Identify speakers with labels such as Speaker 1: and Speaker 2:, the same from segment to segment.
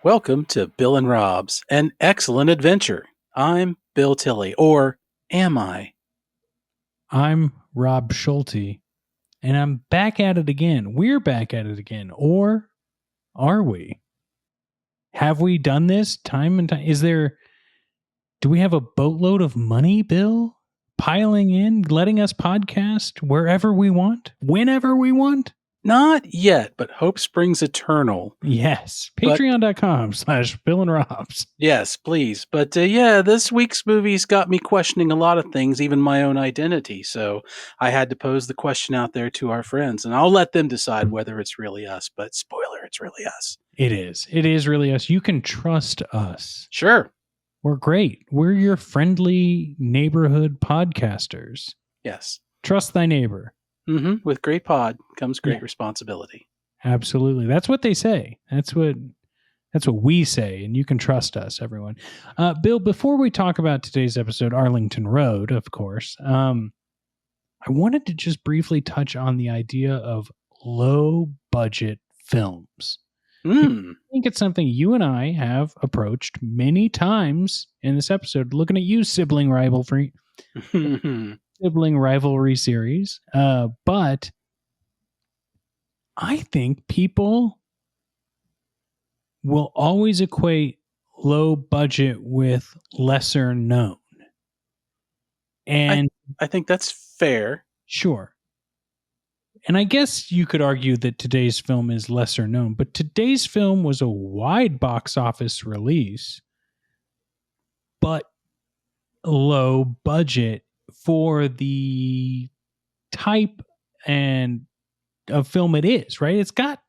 Speaker 1: Welcome to Bill and Rob's An Excellent Adventure. I'm Bill Tilley, or am I?
Speaker 2: I'm Rob Schulte, and I'm back at it again. We're back at it again. Or are we? Have we done this time and time? Do we have a boatload of money, Bill, piling in, letting us podcast wherever we want, whenever we want?
Speaker 1: Not yet, but hope springs eternal.
Speaker 2: Yes. Patreon.com/Bill and Rob's.
Speaker 1: Yes, please. But this week's movies got me questioning a lot of things, even my own identity. So I had to pose the question out there to our friends, and I'll let them decide whether it's really us. But spoiler, it's really us.
Speaker 2: It is. It is really us. You can trust us.
Speaker 1: Sure.
Speaker 2: We're great. We're your friendly neighborhood podcasters.
Speaker 1: Yes.
Speaker 2: Trust thy neighbor.
Speaker 1: With great pod comes great responsibility.
Speaker 2: Absolutely. That's what they say. That's what we say, and you can trust us, everyone. Bill, before we talk about today's episode, Arlington Road, of course, I wanted to just briefly touch on the idea of low-budget films. I think it's something you and I have approached many times in this episode, looking at you, sibling rivalry series. But I think people will always equate low budget with lesser known. And
Speaker 1: I think that's fair.
Speaker 2: Sure. And I guess you could argue that today's film is lesser known, but today's film was a wide box office release, but low budget for the type of film it is, right? It's got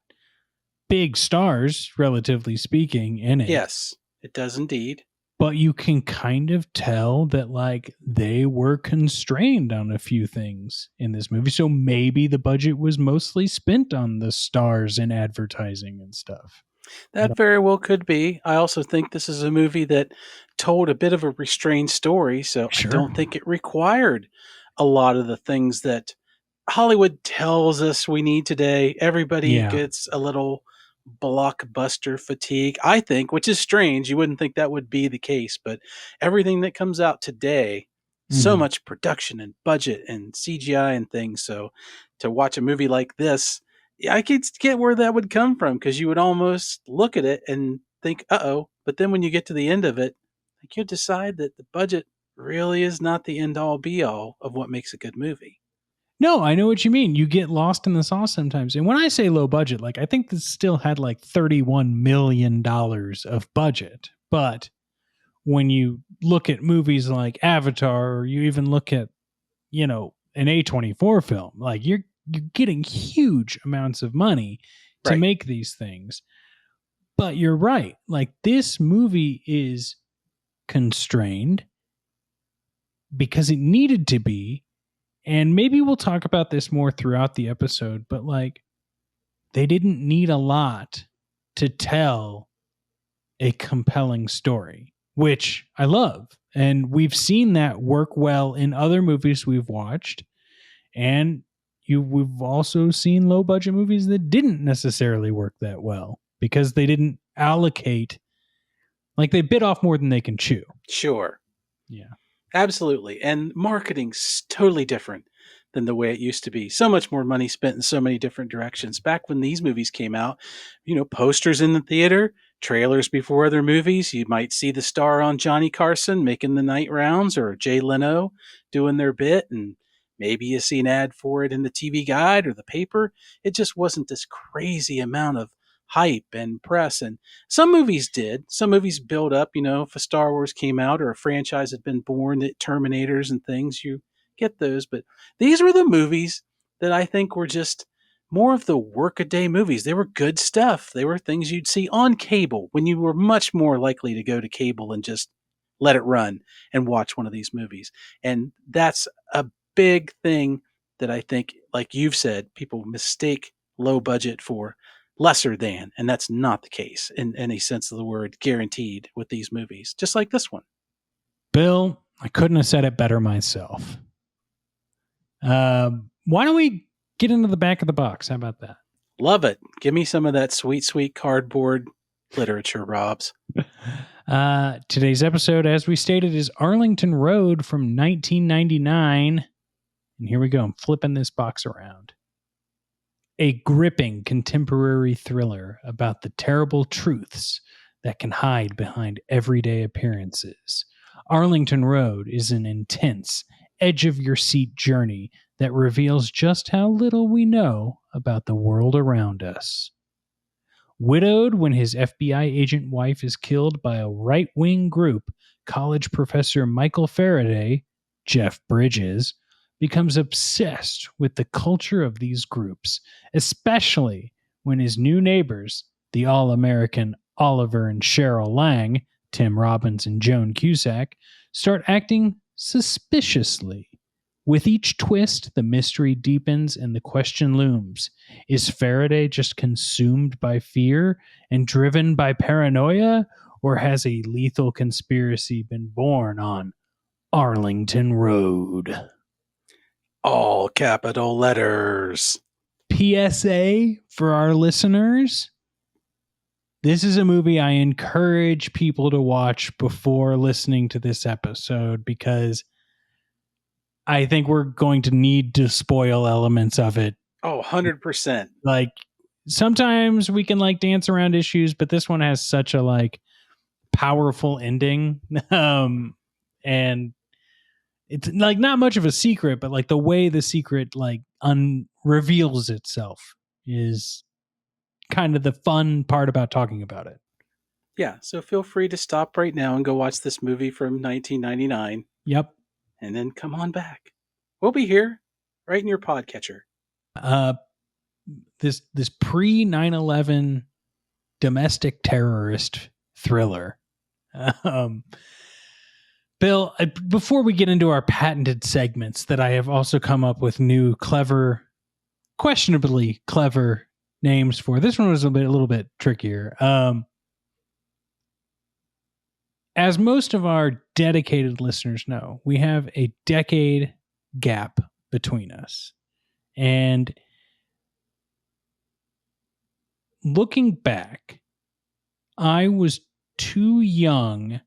Speaker 2: big stars, relatively speaking, in it.
Speaker 1: Yes, it does indeed.
Speaker 2: But you can kind of tell that, like, they were constrained on a few things in this movie. So maybe the budget was mostly spent on the stars and advertising and stuff.
Speaker 1: That very well could be. I also think this is a movie that told a bit of a restrained story, so
Speaker 2: Sure.
Speaker 1: I don't think it required a lot of the things that Hollywood tells us we need today. Everybody gets a little blockbuster fatigue, I think, which is strange. You wouldn't think that would be the case, but everything that comes out today, so much production and budget and CGI and things. So to watch a movie like this, I could get where that would come from, because you would almost look at it and think, uh-oh. But then when you get to the end of it, you decide that the budget really is not the end-all be-all of what makes a good movie.
Speaker 2: No, I know what you mean. You get lost in the sauce sometimes. And when I say low budget, like, I think this still had like $31 million of budget. But when you look at movies like Avatar, or you even look at, an A24 film, like, you're getting huge amounts of money to make these things. But you're right. Like, this movie is constrained because it needed to be. And maybe we'll talk about this more throughout the episode, but, like, they didn't need a lot to tell a compelling story, which I love. And we've seen that work well in other movies we've watched. And we've also seen low budget movies that didn't necessarily work that well because they didn't allocate, like, they bit off more than they can chew.
Speaker 1: Sure.
Speaker 2: Yeah.
Speaker 1: Absolutely. And marketing's totally different than the way it used to be. So much more money spent in so many different directions. Back when these movies came out, posters in the theater, trailers before other movies. You might see the star on Johnny Carson making the night rounds, or Jay Leno doing their bit, and maybe you see an ad for it in the TV guide or the paper. It just wasn't this crazy amount of hype and press. And some movies did. Some movies build up, if a Star Wars came out or a franchise had been born, the Terminators and things, you get those. But these were the movies that I think were just more of the workaday movies. They were good stuff. They were things you'd see on cable when you were much more likely to go to cable and just let it run and watch one of these movies. And that's a big thing that I think, like you've said, people mistake low budget for lesser than, and that's not the case in any sense of the word, guaranteed, with these movies, just like this one.
Speaker 2: Bill, I couldn't have said it better myself. Why don't we get into the back of the box? How about that?
Speaker 1: Love it. Give me some of that sweet, sweet cardboard literature, Robs.
Speaker 2: Today's episode, as we stated, is Arlington Road from 1999. And here we go. I'm flipping this box around. A gripping contemporary thriller about the terrible truths that can hide behind everyday appearances. Arlington Road is an intense, edge of your seat journey that reveals just how little we know about the world around us. Widowed when his FBI agent wife is killed by a right wing group, college professor Michael Faraday, Jeff Bridges, becomes obsessed with the culture of these groups, especially when his new neighbors, the all American Oliver and Cheryl Lang, Tim Robbins and Joan Cusack, start acting suspiciously. With each twist, the mystery deepens and the question looms. Is Faraday just consumed by fear and driven by paranoia, or has a lethal conspiracy been born on Arlington Road?
Speaker 1: All capital letters.
Speaker 2: PSA for our listeners. This is a movie I encourage people to watch before listening to this episode because I think we're going to need to spoil elements of it.
Speaker 1: Oh, 100%.
Speaker 2: Like sometimes we can like dance around issues, but this one has such a like powerful ending. And it's like not much of a secret, but like the way the secret like reveals itself is kind of the fun part about talking about it.
Speaker 1: Yeah, so feel free to stop right now and go watch this movie from 1999.
Speaker 2: Yep.
Speaker 1: And then come on back. We'll be here, right in your podcatcher.
Speaker 2: This pre 9/11 domestic terrorist thriller. Bill, before we get into our patented segments that I have also come up with new clever, questionably clever names for. This one was a little bit trickier. As most of our dedicated listeners know, we have a decade gap between us. And looking back, I was too young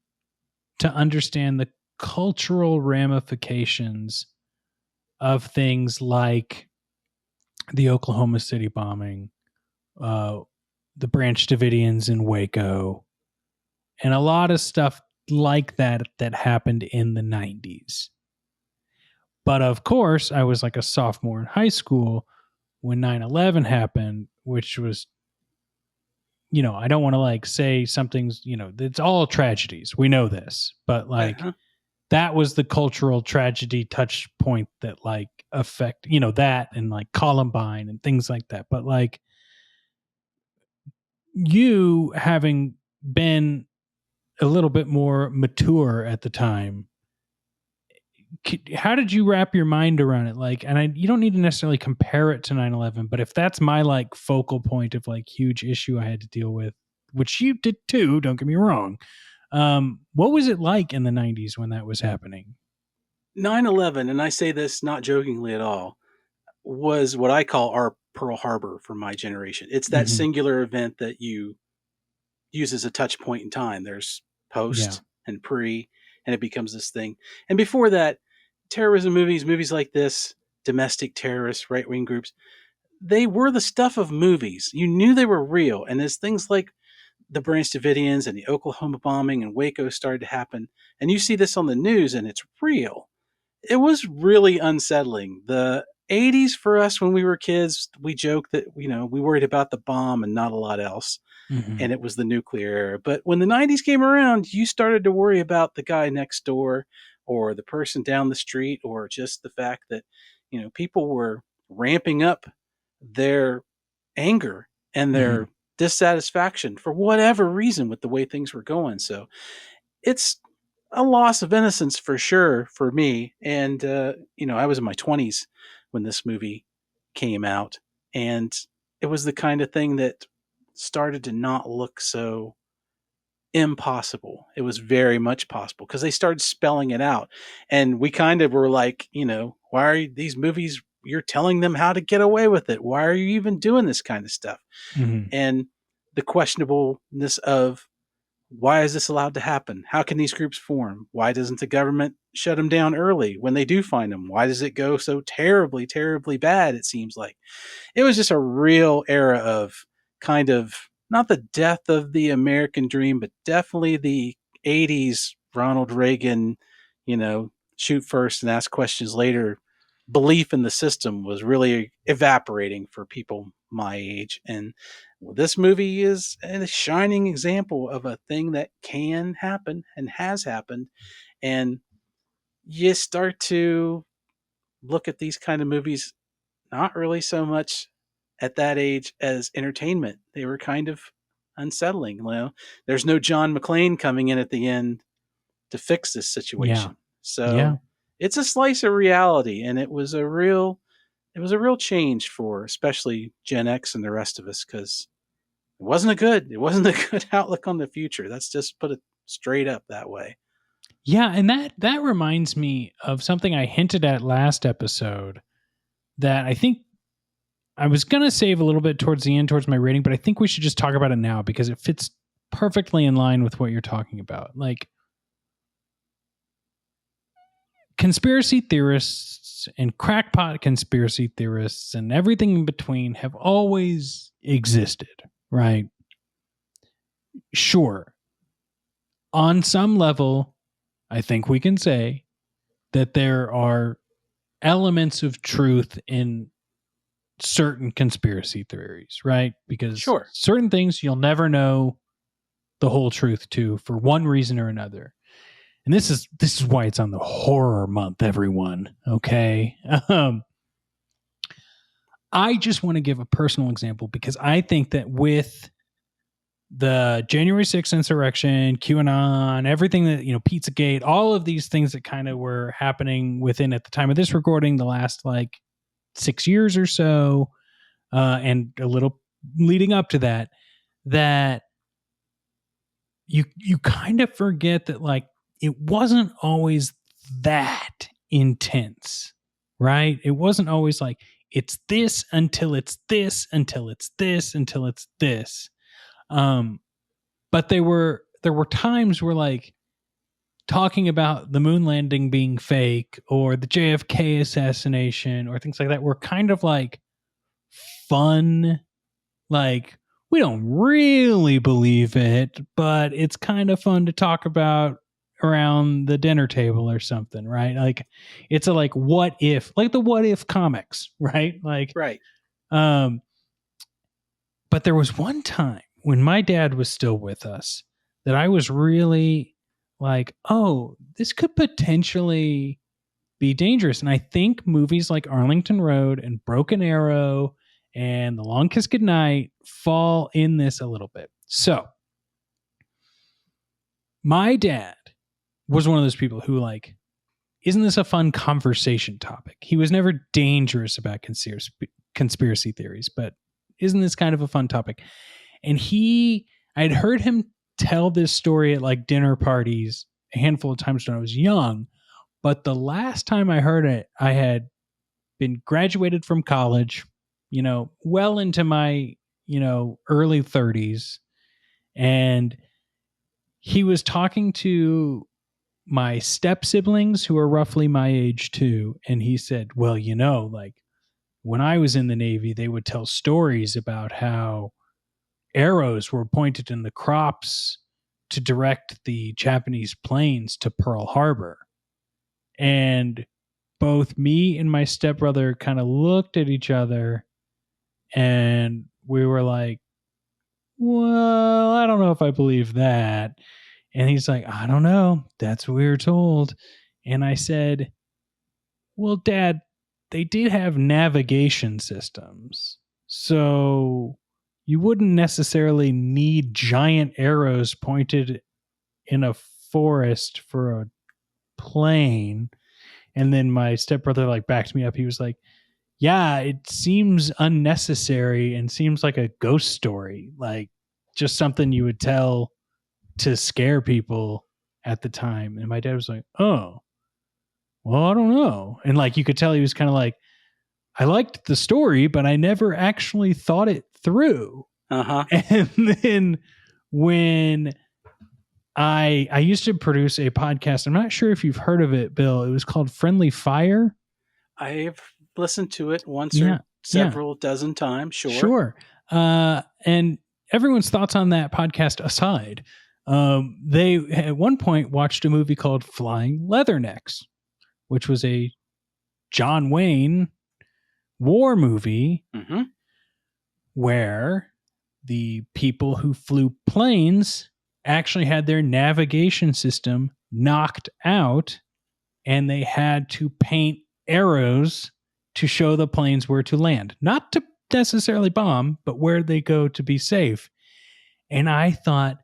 Speaker 2: to understand the cultural ramifications of things like the Oklahoma City bombing, the Branch Davidians in Waco, and a lot of stuff like that happened in the 90s. But of course, I was like a sophomore in high school when 9/11 happened, which was, you know, I don't want to like say something's, you know, it's all tragedies. We know this, but like that was the cultural tragedy touch point that like affect, you know, that and like Columbine and things like that. But like you having been a little bit more mature at the time, how did you wrap your mind around it? Like, and you don't need to necessarily compare it to 9/11, but if that's my like focal point of like huge issue I had to deal with, which you did too, don't get me wrong. What was it like in the 90s when that was happening?
Speaker 1: 9/11, and I say this not jokingly at all, was what I call our Pearl Harbor for my generation. It's that singular event that you use as a touch point in time. There's post and pre, and it becomes this thing. And before that, terrorism movies like this, domestic terrorists, right-wing groups, they were the stuff of movies. You knew they were real. And as things like the Branch Davidians and the Oklahoma bombing and Waco started to happen, and you see this on the news and it's real, it was really unsettling. The 80s for us when we were kids, we joked that, you know, we worried about the bomb and not a lot else. And it was the nuclear era. But when the 90s came around, you started to worry about the guy next door or the person down the street, or just the fact that, you know, people were ramping up their anger and their dissatisfaction for whatever reason with the way things were going. So it's a loss of innocence for sure for me. And, you know, I was in my 20s when this movie came out, and it was the kind of thing that started to not look so impossible. It was very much possible because they started spelling it out. And we kind of were like, you know, why are these movies, you're telling them how to get away with it? Why are you even doing this kind of stuff? And the questionableness of why is this allowed to happen? How can these groups form? Why doesn't the government shut them down early when they do find them? Why does it go so terribly, terribly bad? It seems like it was just a real era of kind of not the death of the American dream, but definitely the 80s Ronald Reagan, shoot first and ask questions later. Belief in the system was really evaporating for people my age. And this movie is a shining example of a thing that can happen and has happened. And you start to look at these kind of movies not really so much at that age as entertainment. They were kind of unsettling. There's no John McClane coming in at the end to fix this
Speaker 2: Yeah.
Speaker 1: situation. So
Speaker 2: Yeah.
Speaker 1: it's a slice of reality, and it was a real change for especially Gen X and the rest of us, because it wasn't a good outlook on the future. Let's just put it straight up that way.
Speaker 2: Yeah, and that reminds me of something I hinted at last episode that I think I was going to save a little bit towards the end, towards my rating, but I think we should just talk about it now because it fits perfectly in line with what you're talking about. Like, conspiracy theorists and crackpot conspiracy theorists and everything in between have always existed, right? Sure. On some level, I think we can say that there are elements of truth in certain conspiracy theories, right? Because
Speaker 1: Sure.
Speaker 2: certain things you'll never know the whole truth to for one reason or another. And this is why it's on the horror month, everyone. Okay. I just want to give a personal example because I think that with the January 6th insurrection, QAnon, everything that, Pizzagate, all of these things that kind of were happening within at the time of this recording, the last like 6 years or so, and a little leading up to that, that you kind of forget that like it wasn't always that intense, right? It wasn't always like it's this until it's this until it's this until it's this. But there were times where like talking about the moon landing being fake or the JFK assassination or things like that were kind of like fun. Like, we don't really believe it, but it's kind of fun to talk about around the dinner table or something, right? Like, it's a like what if, like the what if comics, right? Like,
Speaker 1: Right.
Speaker 2: but there was one time when my dad was still with us that I was really like, oh, this could potentially be dangerous. And I think movies like Arlington Road and Broken Arrow and The Long Kiss Goodnight fall in this a little bit. So my dad was one of those people who like, isn't this a fun conversation topic? He was never dangerous about conspiracy theories, but isn't this kind of a fun topic? And I'd heard him tell this story at like dinner parties a handful of times when I was young. But the last time I heard it, I had been graduated from college, well into my, early 30s. And he was talking to my step siblings who are roughly my age too. And he said, well, like when I was in the Navy, they would tell stories about how arrows were pointed in the crops to direct the Japanese planes to Pearl Harbor. And both me and my stepbrother kind of looked at each other and we were like, well, I don't know if I believe that. And he's like, I don't know. That's what we were told. And I said, well, Dad, they did have navigation systems. So you wouldn't necessarily need giant arrows pointed in a forest for a plane. And then my stepbrother like backed me up. He was like, yeah, it seems unnecessary and seems like a ghost story, like just something you would tell to scare people at the time. And my dad was like, oh, well, I don't know. And like you could tell he was kind of like, I liked the story, but I never actually thought it through.
Speaker 1: Uh-huh.
Speaker 2: And then when I used to produce a podcast, I'm not sure if you've heard of it, Bill. It was called Friendly Fire.
Speaker 1: I've listened to it once
Speaker 2: Yeah,
Speaker 1: or
Speaker 2: yeah,
Speaker 1: several dozen times, sure.
Speaker 2: sure. And everyone's thoughts on that podcast aside, they at one point watched a movie called Flying Leathernecks, which was a John Wayne war movie
Speaker 1: Mm-hmm.
Speaker 2: where the people who flew planes actually had their navigation system knocked out, and they had to paint arrows to show the planes where to land, not to necessarily bomb, but where they go to be safe. And I thought,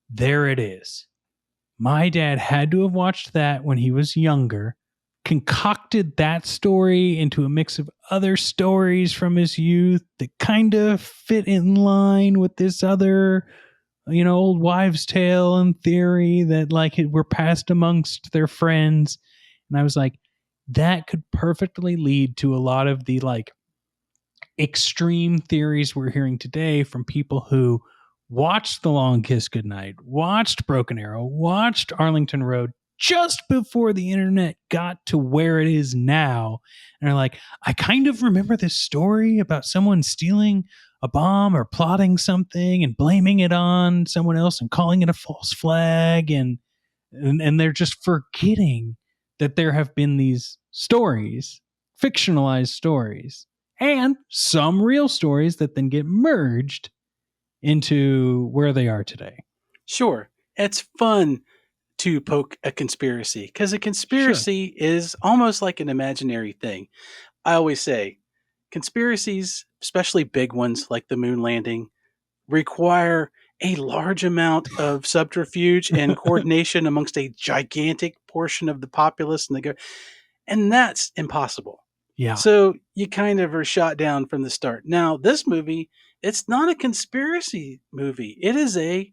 Speaker 2: there it is. My dad had to have watched that when he was younger, concocted that story into a mix of other stories from his youth that kind of fit in line with this other, old wives' tale and theory that like it were passed amongst their friends. And I was like, that could perfectly lead to a lot of the like extreme theories we're hearing today from people who watched The Long Kiss Goodnight, watched Broken Arrow, watched Arlington Road just before the internet got to where it is now. And are like, I kind of remember this story about someone stealing a bomb or plotting something and blaming it on someone else and calling it a false flag. And they're just forgetting that there have been these stories, fictionalized stories, and some real stories that then get merged into where they are today.
Speaker 1: Sure. It's fun to poke a conspiracy because a conspiracy is almost like an imaginary thing. I always say conspiracies, especially big ones like the moon landing, require a large amount of subterfuge and coordination amongst a gigantic portion of the populace, and that's impossible.
Speaker 2: Yeah.
Speaker 1: So you kind of are shot down from the start. Now, this movie, it's not a conspiracy movie. It is a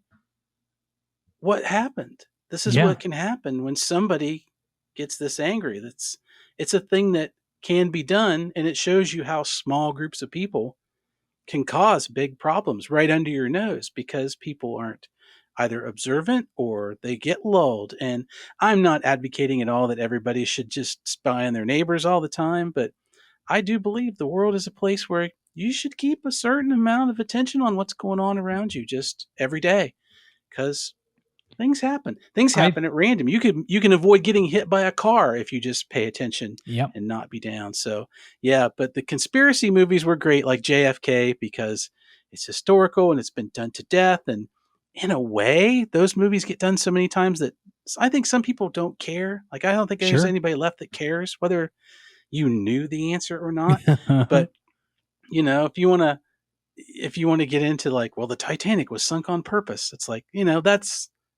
Speaker 1: what happened. This is
Speaker 2: Yeah.
Speaker 1: what can happen when somebody gets this angry. It's a thing that can be done, and it shows you how small groups of people can cause big problems right under your nose because people aren't either observant or they get lulled. And I'm not advocating at all that everybody should just spy on their neighbors all the time, but I do believe the world is a place where you should keep a certain amount of attention on what's going on around you just every day because things happen. Things happen at random. You can avoid getting hit by a car if you just pay attention and not be down. So yeah, but the conspiracy movies were great, like JFK, because it's historical and it's been done to death. And in a way, those movies get done so many times that I think some people don't care. Like I don't think there's anybody left that cares whether you knew the answer or not. But if you want to get into like, well, the Titanic was sunk on purpose, it's like,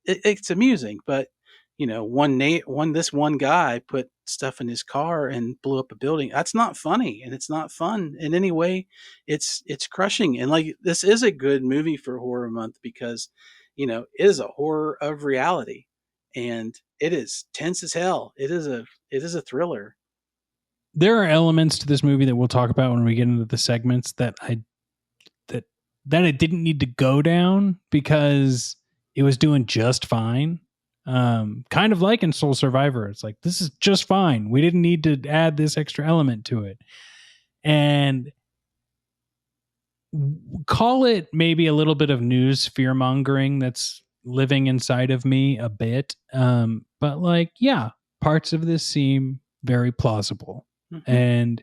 Speaker 1: it's amusing, but this one guy put stuff in his car and blew up a building. That's not funny, and it's not fun in any way. It's crushing, and like this is a good movie for horror month because it is a horror of reality, and it is tense as hell. It is a thriller.
Speaker 2: There are elements to this movie that we'll talk about when we get into the segments that it didn't need to go down because it was doing just fine. Kind of like in Soul Survivor. It's like, this is just fine. We didn't need to add this extra element to it. And call it maybe a little bit of news fear mongering that's living inside of me a bit. But like, yeah, parts of this seem very plausible. Mm-hmm. And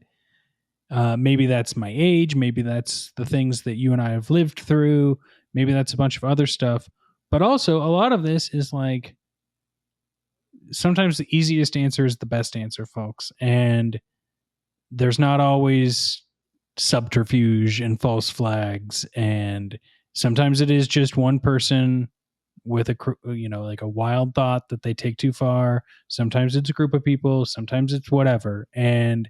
Speaker 2: maybe that's my age. Maybe that's the things that you and I have lived through. Maybe that's a bunch of other stuff. But also, a lot of this is like, sometimes the easiest answer is the best answer, folks. And there's not always subterfuge and false flags. And sometimes it is just one person with like a wild thought that they take too far. Sometimes it's a group of people. Sometimes it's whatever. And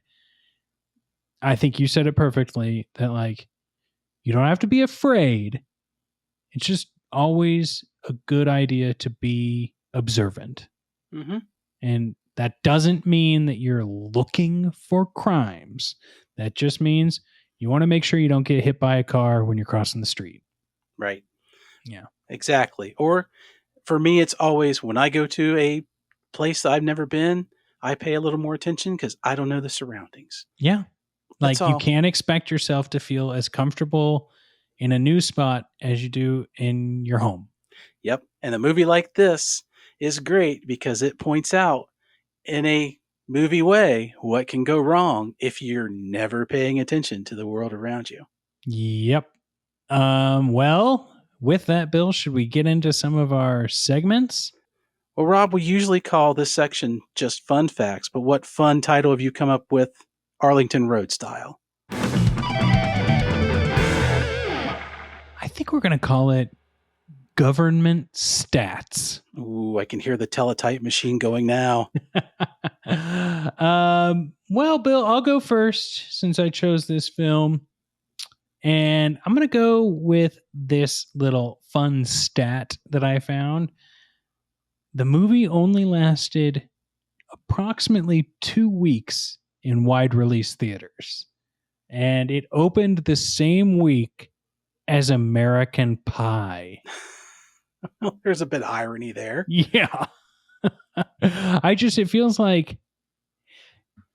Speaker 2: I think you said it perfectly that like, you don't have to be afraid. It's just always a good idea to be observant.
Speaker 1: Mm-hmm.
Speaker 2: And that doesn't mean that you're looking for crimes. That just means you want to make sure you don't get hit by a car when you're crossing the street.
Speaker 1: Right.
Speaker 2: Yeah.
Speaker 1: Exactly. Or for me, it's always when I go to a place that I've never been, I pay a little more attention because I don't know the surroundings.
Speaker 2: Yeah.
Speaker 1: That's
Speaker 2: Like you
Speaker 1: all.
Speaker 2: can't expect yourself to feel as comfortable in a new spot as you do in your home.
Speaker 1: Yep. And a movie like this is great because it points out in a movie way what can go wrong if you're never paying attention to the world around you.
Speaker 2: Yep. Well, with that, Bill, should we get into some of our segments?
Speaker 1: Well, Rob, we usually call this section just fun facts, but what fun title have you come up with, Arlington Road style?
Speaker 2: I think we're going to call it government stats.
Speaker 1: Ooh, I can hear the teletype machine going now.
Speaker 2: Well, Bill, I'll go first since I chose this film. And I'm going to go with this little fun stat that I found. The movie only lasted approximately 2 weeks in wide release theaters. And it opened the same week as American Pie.
Speaker 1: There's a bit of irony there.
Speaker 2: Yeah. It feels like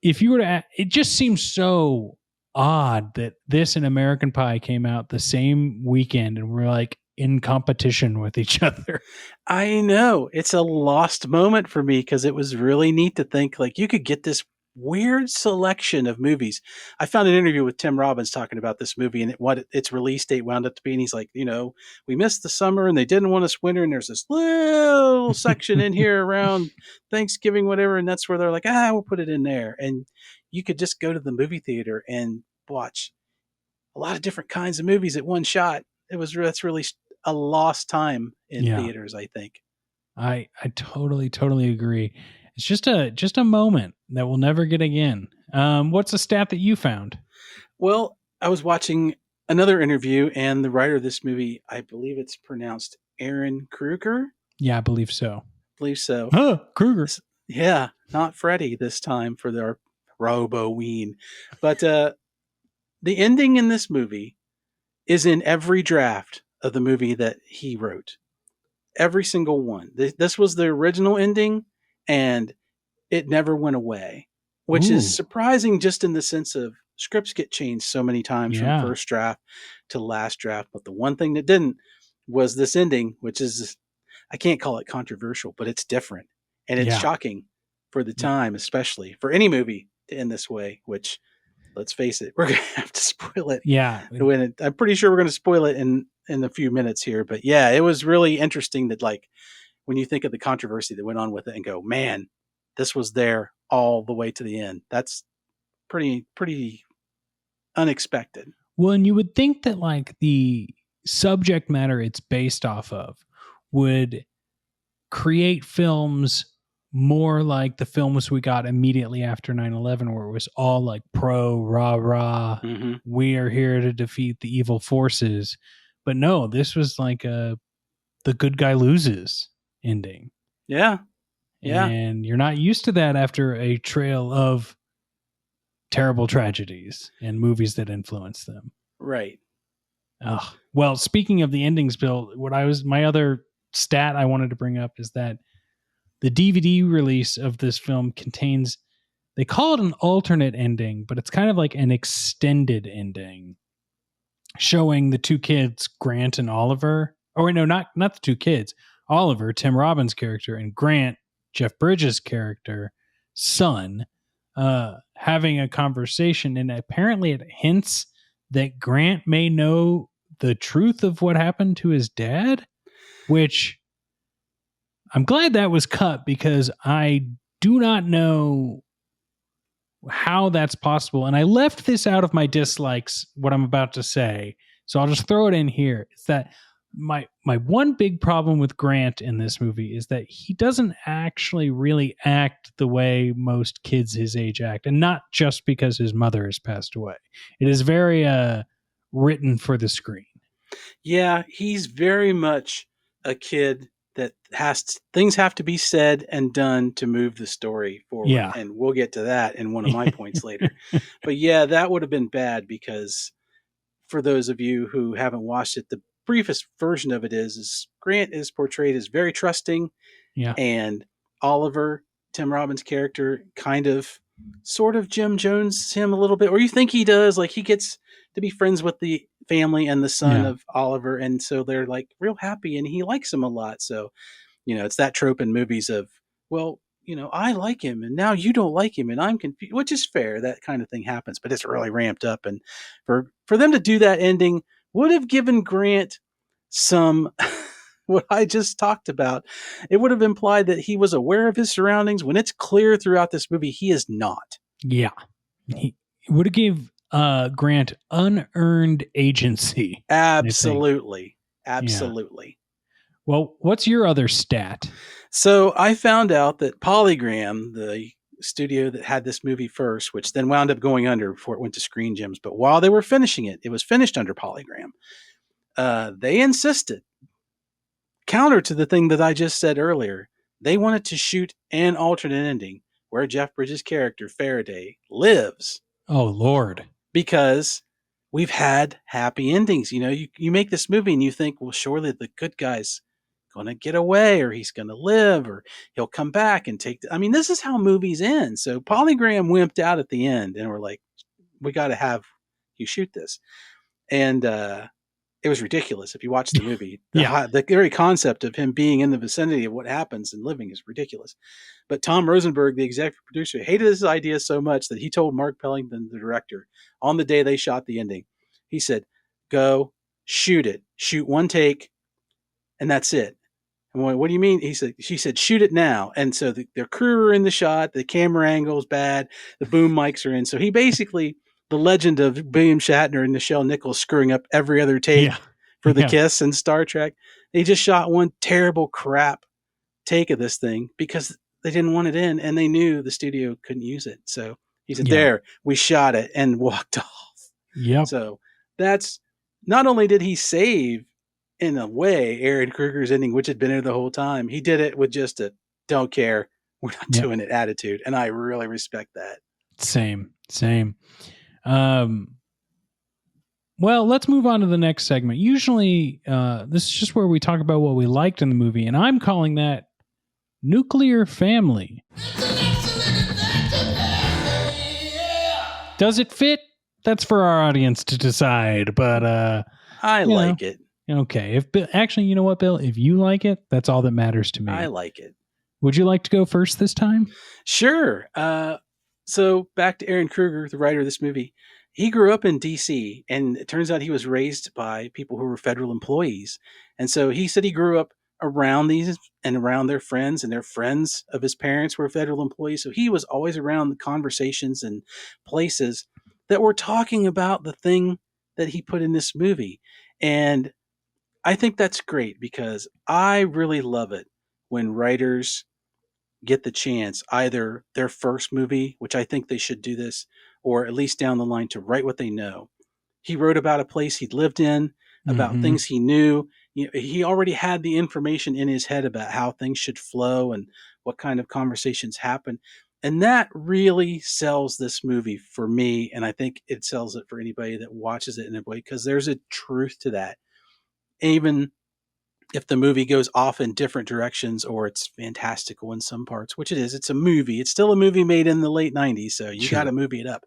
Speaker 2: if you were to, it just seems so odd that this and American Pie came out the same weekend and we're like in competition with each other.
Speaker 1: I know. It's a lost moment for me because it was really neat to think like you could get this weird selection of movies. I found an interview with Tim Robbins talking about this movie and what its release date wound up to be. And he's like, we missed the summer and they didn't want us winter. And there's this little section in here around Thanksgiving, whatever. And that's where they're like, we'll put it in there. And you could just go to the movie theater and watch a lot of different kinds of movies at one shot. That's really a lost time in theaters, I think.
Speaker 2: I totally agree. It's just a moment that we'll never get again. What's a stat that you found?
Speaker 1: Well, I was watching another interview, and the writer of this movie, I believe it's pronounced Aaron Kruger.
Speaker 2: Yeah, I believe so. Kruger.
Speaker 1: Yeah, not Freddy this time for their Robo-ween. But the ending in this movie is in every draft of the movie that he wrote. Every single one. This was the original ending, and it never went away, which is surprising just in the sense of scripts get changed so many times from first draft to last draft. But the one thing that didn't was this ending, which is, I can't call it controversial, but it's different. And it's shocking for the time, especially for any movie to end this way, which, let's face it, we're going to have to spoil it.
Speaker 2: Yeah.
Speaker 1: I'm pretty sure we're going to spoil it in a few minutes here. But yeah, it was really interesting that, like, when you think of the controversy that went on with it and go, man, this was there all the way to the end. That's pretty unexpected.
Speaker 2: Well, and you would think that like the subject matter it's based off of would create films more like the films we got immediately after 9/11, where it was all like pro rah rah, we are here to defeat the evil forces. But no, this was like the good guy loses ending.
Speaker 1: Yeah.
Speaker 2: And you're not used to that after a trail of terrible tragedies and movies that influence them.
Speaker 1: Right.
Speaker 2: Well, speaking of the endings, Bill, my other stat I wanted to bring up is that the DVD release of this film contains, they call it an alternate ending, but it's kind of like an extended ending showing the two kids, Grant and Oliver. Oh, wait, no, not the two kids. Oliver, Tim Robbins' character, and Grant, Jeff Bridges' character, son, having a conversation. And apparently it hints that Grant may know the truth of what happened to his dad, which I'm glad that was cut because I do not know how that's possible. And I left this out of my dislikes, what I'm about to say. So I'll just throw it in here. It's that my one big problem with Grant in this movie is that he doesn't actually really act the way most kids his age act, and not just because his mother has passed away. It is very written for the screen.
Speaker 1: Yeah, he's very much a kid that things have to be said and done to move the story forward.
Speaker 2: Yeah.
Speaker 1: And we'll get to that in one of my points later. But yeah, that would have been bad because for those of you who haven't watched it, briefest version of it is Grant is portrayed as very trusting,
Speaker 2: Yeah.
Speaker 1: and Oliver, Tim Robbins' character, kind of sort of Jim Jones him a little bit, or you think he does. Like, he gets to be friends with the family and the son
Speaker 2: Yeah.
Speaker 1: of Oliver, and so they're like real happy, and he likes him a lot. So, it's that trope in movies of, well, I like him and now you don't like him and I'm confused, which is fair. That kind of thing happens, but it's really ramped up. And for them to do that ending would have given Grant some what I just talked about. It would have implied that he was aware of his surroundings when it's clear throughout this movie he is not.
Speaker 2: Yeah. He would have gave Grant unearned agency, I think.
Speaker 1: Absolutely.
Speaker 2: Yeah.
Speaker 1: Absolutely.
Speaker 2: Well, what's your other stat?
Speaker 1: So I found out that Polygram, the studio that had this movie first, which then wound up going under before it went to Screen Gems, but while they were finishing it, it was finished under Polygram. They insisted, counter to the thing that I just said earlier, they wanted to shoot an alternate ending where Jeff Bridges' character, Faraday, lives.
Speaker 2: Oh, Lord.
Speaker 1: Because we've had happy endings. You make this movie and you think, well, surely the good guy's going to get away, or he's going to live, or he'll come back and take. This is how movies end. So Polygram wimped out at the end, and we're like, we got to have you shoot this. And it was ridiculous. If you watch the movie, the very concept of him being in the vicinity of what happens and living is ridiculous. But Tom Rosenberg, the executive producer, hated this idea so much that he told Mark Pellington, the director, on the day they shot the ending, he said, go shoot it, shoot one take, and that's it. And what do you mean? She said, shoot it now. And so their crew are in the shot, the camera angle's bad, the boom mics are in. So he basically, the legend of William Shatner and Nichelle Nichols screwing up every other take for the kiss in Star Trek. They just shot one terrible crap take of this thing because they didn't want it in, and they knew the studio couldn't use it. So he said, there, we shot it, and walked off.
Speaker 2: Yep.
Speaker 1: So that's, not only did he save, in a way, Aaron Kruger's ending, which had been there the whole time, he did it with just a don't care, we're not doing it attitude. And I really respect that.
Speaker 2: Same. Well, let's move on to the next segment. Usually, this is just where we talk about what we liked in the movie, and I'm calling that Nuclear Family. Does it fit? That's for our audience to decide, but
Speaker 1: I like it.
Speaker 2: Okay. Actually, you know what, Bill? If you like it, that's all that matters to me.
Speaker 1: I like it.
Speaker 2: Would you like to go first this time?
Speaker 1: Sure. So back to Aaron Kruger, the writer of this movie. He grew up in D.C., and it turns out he was raised by people who were federal employees. And so he said he grew up around these and around their friends, and their friends of his parents were federal employees. So he was always around the conversations and places that were talking about the thing that he put in this movie. And I think that's great because I really love it when writers get the chance, either their first movie, which I think they should do this, or at least down the line, to write what they know. He wrote about a place he'd lived in, about things he knew. He already had the information in his head about how things should flow and what kind of conversations happen. And that really sells this movie for me. And I think it sells it for anybody that watches it in a way, because there's a truth to that. Even if the movie goes off in different directions or it's fantastical in some parts, which it is, it's a movie. It's still a movie made in the late 90s, so you got to movie it up.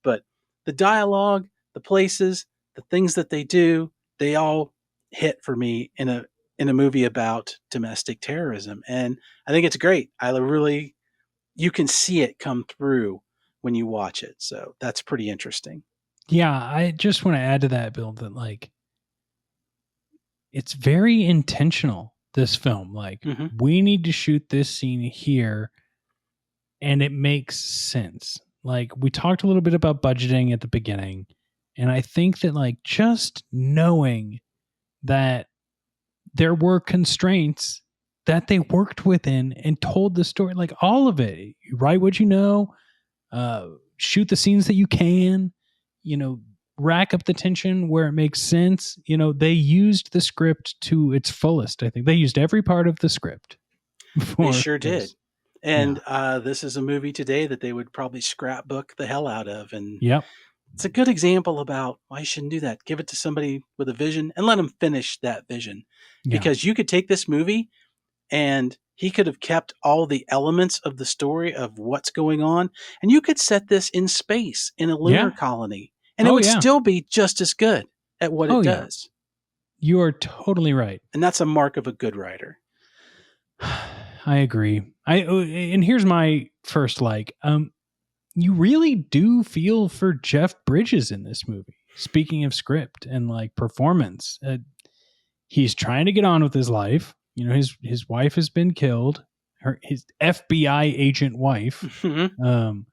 Speaker 1: But the dialogue, the places, the things that they do, they all hit for me in a movie about domestic terrorism. And I think it's great. You can see it come through when you watch it. So that's pretty interesting.
Speaker 2: Yeah, I just want to add to that, Bill, that it's very intentional, this film. We need to shoot this scene here, and it makes sense. We talked a little bit about budgeting at the beginning, and I think that just knowing that there were constraints that they worked within and told the story, all of it. You write what you know, shoot the scenes that you can, rack up the tension where it makes sense. They used the script to its fullest. I think they used every part of the script.
Speaker 1: They sure did. And this is a movie today that they would probably scrapbook the hell out of. And It's a good example about why you shouldn't do that. Give it to somebody with a vision and let them finish that vision.
Speaker 2: Yeah.
Speaker 1: Because you could take this movie and he could have kept all the elements of the story of what's going on, and you could set this in space in a lunar
Speaker 2: Yeah.
Speaker 1: colony, and it
Speaker 2: Oh
Speaker 1: would
Speaker 2: yeah.
Speaker 1: still be just as good at what
Speaker 2: Oh
Speaker 1: it
Speaker 2: yeah.
Speaker 1: does.
Speaker 2: You are totally right.
Speaker 1: And that's a mark of a good writer.
Speaker 2: I agree. And here's my first you really do feel for Jeff Bridges in this movie. Speaking of script and like performance, he's trying to get on with his life. You know, his wife has been killed. His FBI agent wife. Um,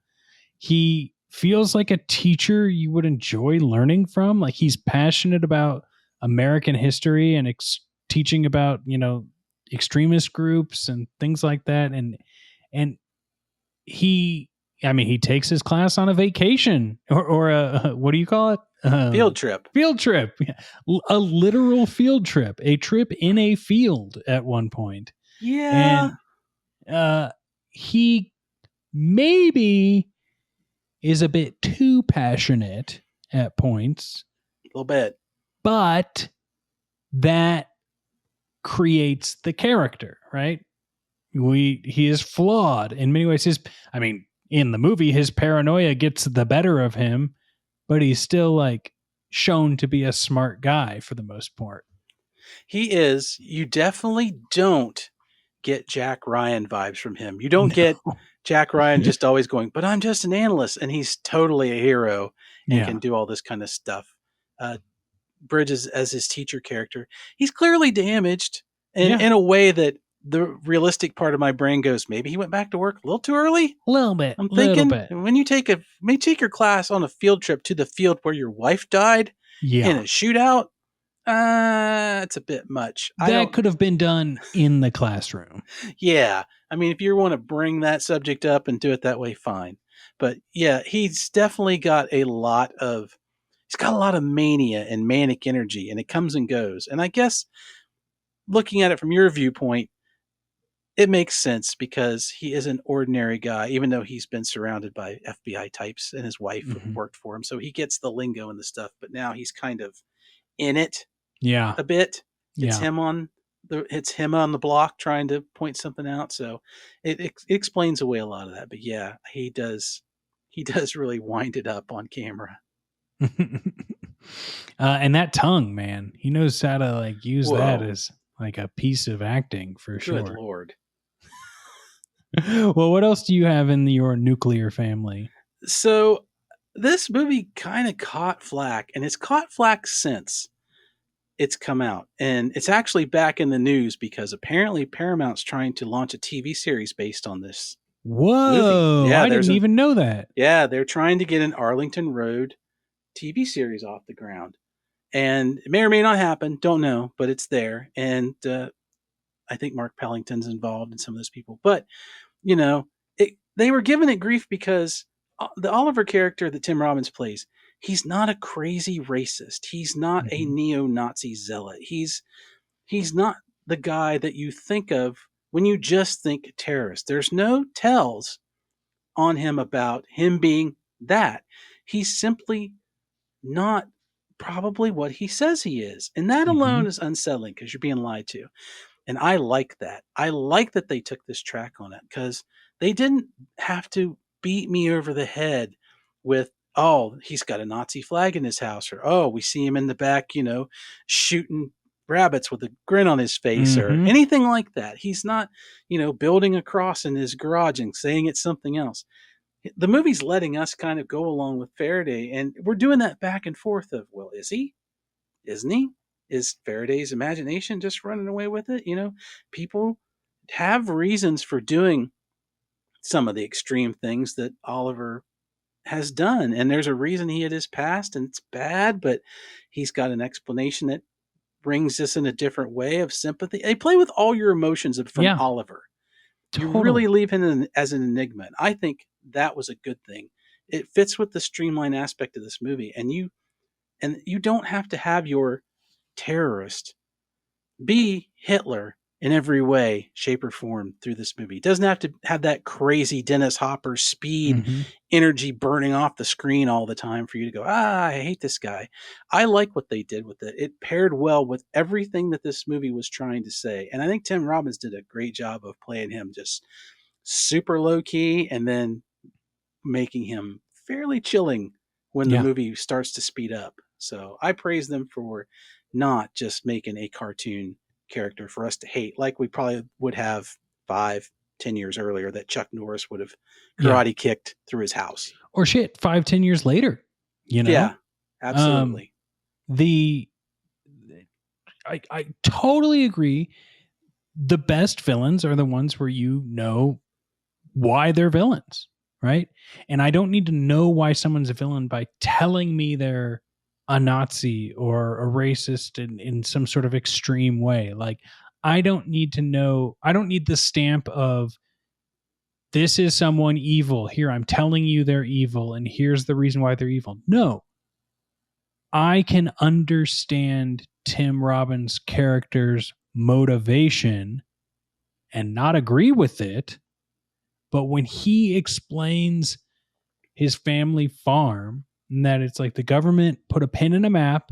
Speaker 2: he feels like a teacher you would enjoy learning from. Like he's passionate about American history and teaching about extremist groups and things like that. And he, I mean, he takes his class on a vacation or a what do you call it?
Speaker 1: Field trip.
Speaker 2: Field trip. A literal field trip. A trip in a field at one point.
Speaker 1: Yeah.
Speaker 2: And he maybe is a bit too passionate at points,
Speaker 1: A little bit.
Speaker 2: but that creates the character, right? He is flawed in many ways. In the movie, his paranoia gets the better of him, but he's still like shown to be a smart guy for the most part.
Speaker 1: He is. You definitely don't get Jack Ryan vibes from him. You don't get Jack Ryan just always going, but I'm just an analyst, and he's totally a hero and can do all this kind of stuff. Bridges as his teacher character, he's clearly damaged in a way that the realistic part of my brain goes, maybe he went back to work a little too early.
Speaker 2: A little bit.
Speaker 1: I'm thinking when you take your class on a field trip to the field where your wife died in a shootout, it's a bit much.
Speaker 2: That could have been done in the classroom.
Speaker 1: Yeah. I mean, if you want to bring that subject up and do it that way, fine. But yeah, he's definitely got a lot of mania and manic energy, and it comes and goes. And I guess looking at it from your viewpoint, it makes sense because he is an ordinary guy, even though he's been surrounded by FBI types and his wife worked for him. So he gets the lingo and the stuff, but now he's kind of in it a bit. It's him on the block trying to point something out. So it explains away a lot of that. But yeah, he does really wind it up on camera.
Speaker 2: And that tongue, man, he knows how to like use that as like a piece of acting for sure.
Speaker 1: Good Lord.
Speaker 2: Well, what else do you have in your nuclear family?
Speaker 1: So this movie kind of caught flack, and it's caught flack since it's come out. And it's actually back in the news because apparently Paramount's trying to launch a TV series based on this.
Speaker 2: Whoa,
Speaker 1: movie. Yeah,
Speaker 2: I didn't even know that.
Speaker 1: Yeah, they're trying to get an Arlington Road TV series off the ground. And it may or may not happen, don't know, but it's there. And I think Mark Pellington's involved and some of those people. But, they were giving it grief because the Oliver character that Tim Robbins plays, he's not a crazy racist. He's not a neo-Nazi zealot. He's not the guy that you think of when you just think terrorist. There's no tells on him about him being that. He's simply not probably what he says he is. And that alone is unsettling because you're being lied to. And I like that. I like that they took this track on it because they didn't have to beat me over the head with, oh, he's got a Nazi flag in his house, or, oh, we see him in the back, shooting rabbits with a grin on his face, or anything like that. He's not, building a cross in his garage and saying it's something else. The movie's letting us kind of go along with Faraday, and we're doing that back and forth of, well, is he? Isn't he? Is Faraday's imagination just running away with it? People have reasons for doing some of the extreme things that Oliver has done. And there's a reason he had his past, and it's bad, but he's got an explanation that brings this in a different way of sympathy. They play with all your emotions from Oliver.
Speaker 2: Totally.
Speaker 1: You really leave him as an enigma. And I think that was a good thing. It fits with the streamline aspect of this movie. And you don't have to have your terrorist be Hitler in every way, shape, or form through this movie. It doesn't have to have that crazy Dennis Hopper speed
Speaker 2: Mm-hmm.
Speaker 1: energy burning off the screen all the time for you to go, I hate this guy. I like what they did with it. It paired well with everything that this movie was trying to say. And I think Tim Robbins did a great job of playing him just super low key and then making him fairly chilling when the
Speaker 2: Yeah.
Speaker 1: movie starts to speed up. So I praise them for not just making a cartoon character for us to hate like we probably would have 5, 10 years earlier that Chuck Norris would have
Speaker 2: Yeah.
Speaker 1: karate kicked through his house.
Speaker 2: Or shit, 5-10 years later, you know?
Speaker 1: Yeah, absolutely.
Speaker 2: The I totally agree. The best villains are the ones where you know why they're villains, right? And I don't need to know why someone's a villain by telling me they're a Nazi or a racist in some sort of extreme way. Like, I don't need to know, I don't need the stamp of this is someone evil. Here, I'm telling you they're evil, and here's the reason why they're evil. No, I can understand Tim Robbins' character's motivation and not agree with it. But when he explains his family farm and that it's like the government put a pin in a map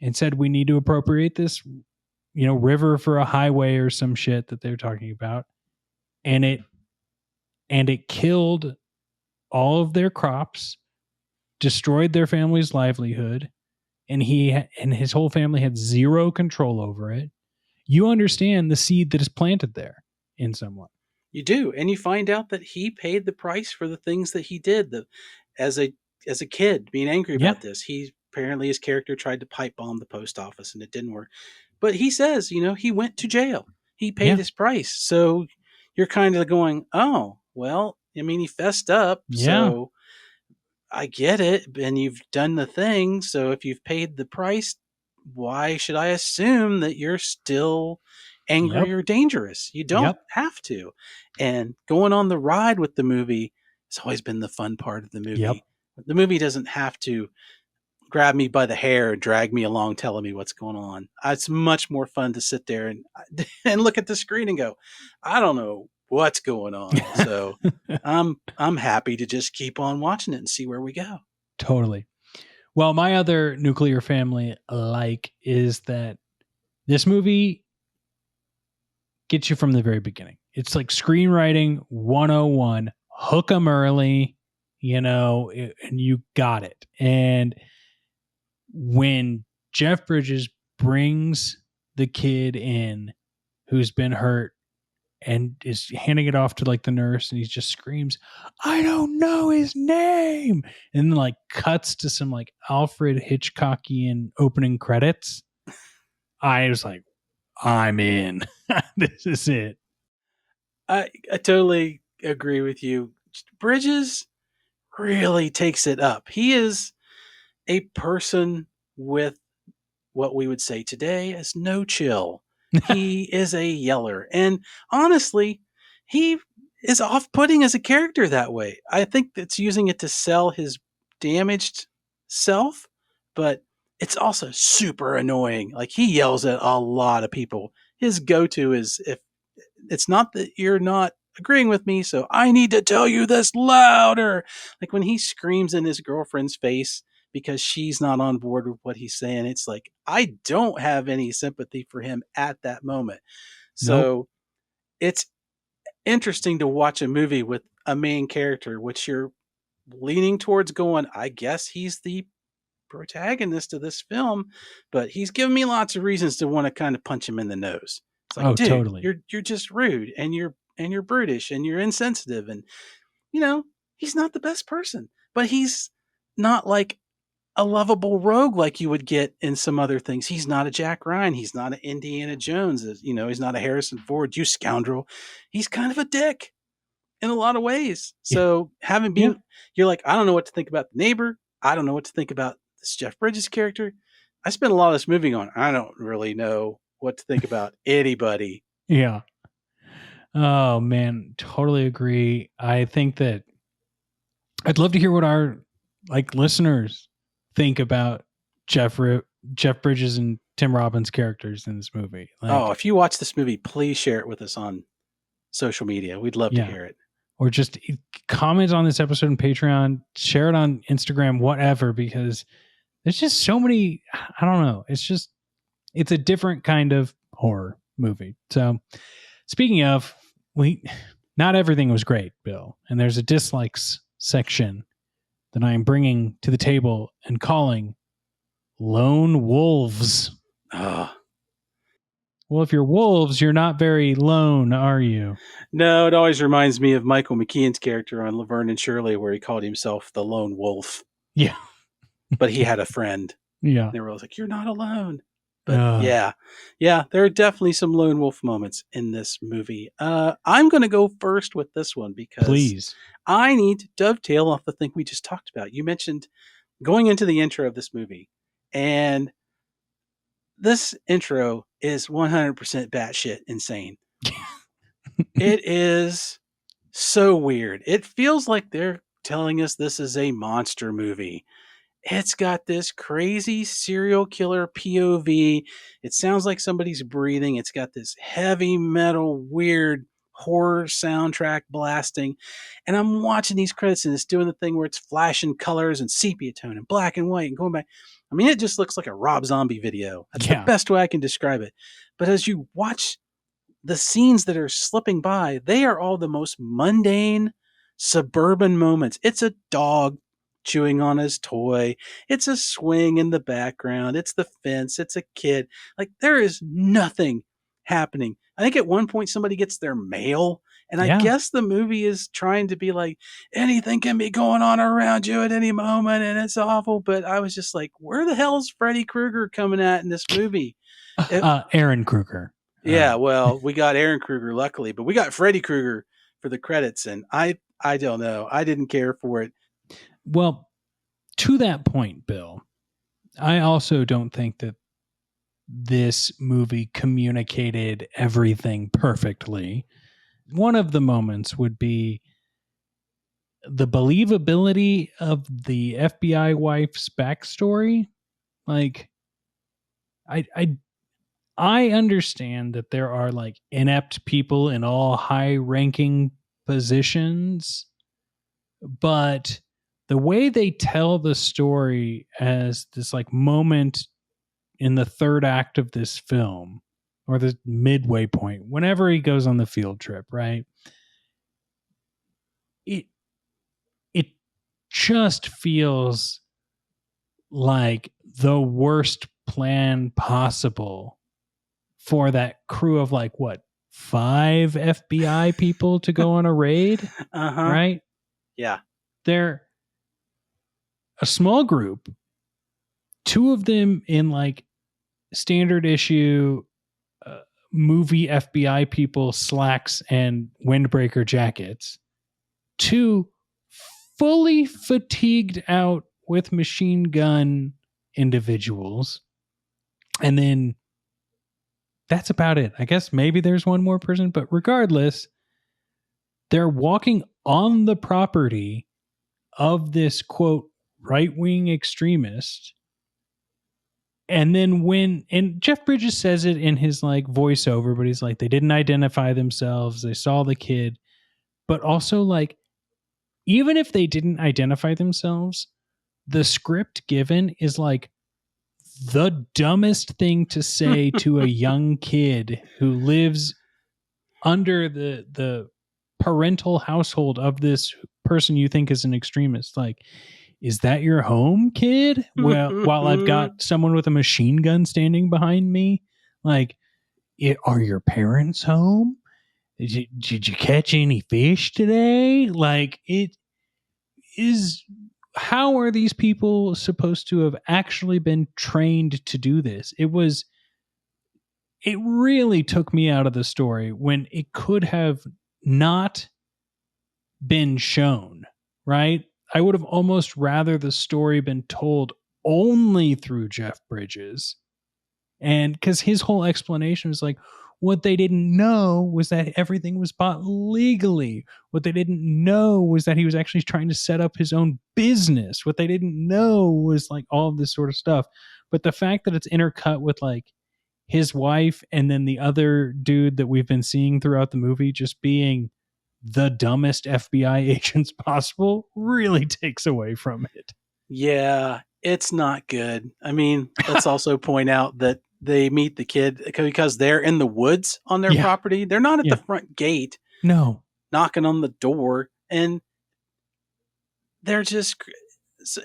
Speaker 2: and said we need to appropriate this, river for a highway or some shit that they're talking about, and it killed all of their crops, destroyed their family's livelihood, and his whole family had zero control over it. You understand the seed that is planted there in someone.
Speaker 1: You do, and you find out that he paid the price for the things that he did. As a as a kid, being angry
Speaker 2: Yeah,
Speaker 1: about this, he apparently his character tried to pipe bomb the post office, and it didn't work. But he says, he went to jail. He paid
Speaker 2: yeah,
Speaker 1: his price. So you're kind of going, oh, well, I mean, he fessed up,
Speaker 2: yeah,
Speaker 1: so I get it, and you've done the thing. So if you've paid the price, why should I assume that you're still angry
Speaker 2: yep,
Speaker 1: or dangerous? You don't
Speaker 2: yep,
Speaker 1: have to. And going on the ride with the movie has always been the fun part of the
Speaker 2: yep.
Speaker 1: movie. The movie doesn't have to grab me by the hair and drag me along telling me what's going on. It's much more fun to sit there and and look at the screen and go, I don't know what's going on. So I'm happy to just keep on watching it and see where we go.
Speaker 2: Totally. Well, my other nuclear family is that this movie gets you from the very beginning. It's like screenwriting 101, hook 'em early, and you got it. And when Jeff Bridges brings the kid in who's been hurt and is handing it off to like the nurse, and he just screams, I don't know his name, and then like cuts to some like Alfred Hitchcockian opening credits. I was like, I'm in. This is it.
Speaker 1: I totally agree with you. Bridges really takes it up. He is a person with what we would say today as no chill. He is a yeller. And honestly, he is off putting as a character that way. I think it's using it to sell his damaged self, but it's also super annoying. Like he yells at a lot of people. His go to is if it's not that you're not agreeing with me, so I need to tell you this louder. Like when he screams in his girlfriend's face because she's not on board with what he's saying, it's like I don't have any sympathy for him at that moment.
Speaker 2: Nope.
Speaker 1: So it's interesting to watch a movie with a main character which you're leaning towards going, I guess he's the protagonist of this film, but he's given me lots of reasons to want to kind of punch him in the nose. It's like,
Speaker 2: Oh,
Speaker 1: dude,
Speaker 2: totally.
Speaker 1: you're just rude and you're brutish and you're insensitive and you know, he's not the best person, but he's not like a lovable rogue like you would get in some other things. He's not a Jack Ryan, he's not an Indiana Jones, he's not a Harrison Ford, you scoundrel. He's kind of a dick in a lot of ways.
Speaker 2: Yeah.
Speaker 1: So having
Speaker 2: Yeah.
Speaker 1: been, you're like, I don't know what to think about the neighbor. I don't know what to think about this Jeff Bridges character. I spent a lot of this movie going, I don't really know what to think about anybody.
Speaker 2: Yeah. Oh man, totally agree. I think that I'd love to hear what our like listeners think about Jeff Bridges and Tim Robbins characters in this movie.
Speaker 1: Oh,
Speaker 2: Like,
Speaker 1: if you watch this movie, please share it with us on social media. We'd love to
Speaker 2: yeah.
Speaker 1: hear it.
Speaker 2: Or just comment on this episode on Patreon, share it on Instagram, whatever, because there's just so many. I don't know. It's a different kind of horror movie. So, speaking of, not everything was great, Bill, and there's a dislikes section that I am bringing to the table and calling lone wolves.
Speaker 1: Oh.
Speaker 2: Well, if you're wolves, you're not very lone, are you?
Speaker 1: No, it always reminds me of Michael McKean's character on Laverne and Shirley, where he called himself the lone wolf,
Speaker 2: Yeah.
Speaker 1: but he had a friend.
Speaker 2: Yeah.
Speaker 1: They were always like, "You're not alone." But yeah, there are definitely some lone wolf moments in this movie. I'm going to go first with this one because
Speaker 2: Please.
Speaker 1: I need to dovetail off the thing we just talked about. You mentioned going into the intro of this movie, and this intro is 100% batshit insane. It is so weird. It feels like they're telling us this is a monster movie. It's got this crazy serial killer POV. It sounds like somebody's breathing. It's got this heavy metal, weird horror soundtrack blasting. And I'm watching these credits and it's doing the thing where it's flashing colors and sepia tone and black and white and going back. I mean, it just looks like a Rob Zombie video. That's the best way I can describe it. But as you watch the scenes that are slipping by, they are all the most mundane suburban moments. It's a dog chewing on his toy. It's a swing in the background. It's the fence. It's a kid. Like, there is nothing happening. I think at one point somebody gets their mail, and I guess the movie is trying to be like, anything can be going on around you at any moment, and it's awful. But I was just like, where the hell is Freddy Krueger coming at in this movie?
Speaker 2: Aaron Krueger.
Speaker 1: Yeah, well, we got Aaron Krueger, luckily, but we got Freddy Krueger for the credits, and I don't know. I didn't care for it.
Speaker 2: Well, to that point, Bill, I also don't think that this movie communicated everything perfectly. One of the moments would be the believability of the FBI wife's backstory. Like, I understand that there are like inept people in all high ranking positions, but the way they tell the story as this like moment in the third act of this film, or the midway point, whenever he goes on the field trip, right? It just feels like the worst plan possible for that crew of like what, 5 FBI people to go on a raid, right?
Speaker 1: Yeah.
Speaker 2: They're a small group, 2 of them in like standard issue movie FBI people slacks and windbreaker jackets, 2 fully fatigued out with machine gun individuals, and then that's about it. I guess maybe there's one more person, but regardless, they're walking on the property of this quote right-wing extremist. And then and Jeff Bridges says it in his like voiceover, but he's like, they didn't identify themselves. They saw the kid, but also like, even if they didn't identify themselves, the script given is like the dumbest thing to say to a young kid who lives under the parental household of this person you think is an extremist. Like, is that your home, kid? Well, while I've got someone with a machine gun standing behind me, like, are your parents home? Did you catch any fish today? Like, it is. How are these people supposed to have actually been trained to do this? It really took me out of the story when it could have not been shown, right? I would have almost rather the story been told only through Jeff Bridges. And because his whole explanation was like, what they didn't know was that everything was bought legally. What they didn't know was that he was actually trying to set up his own business. What they didn't know was like all of this sort of stuff. But the fact that it's intercut with like his wife and then the other dude that we've been seeing throughout the movie just being the dumbest FBI agents possible really takes away from it.
Speaker 1: Yeah, it's not good. I mean, let's also point out that they meet the kid because they're in the woods on their
Speaker 2: Yeah.
Speaker 1: property. They're not at the
Speaker 2: Yeah.
Speaker 1: front gate
Speaker 2: No.
Speaker 1: knocking on the door, and they're just.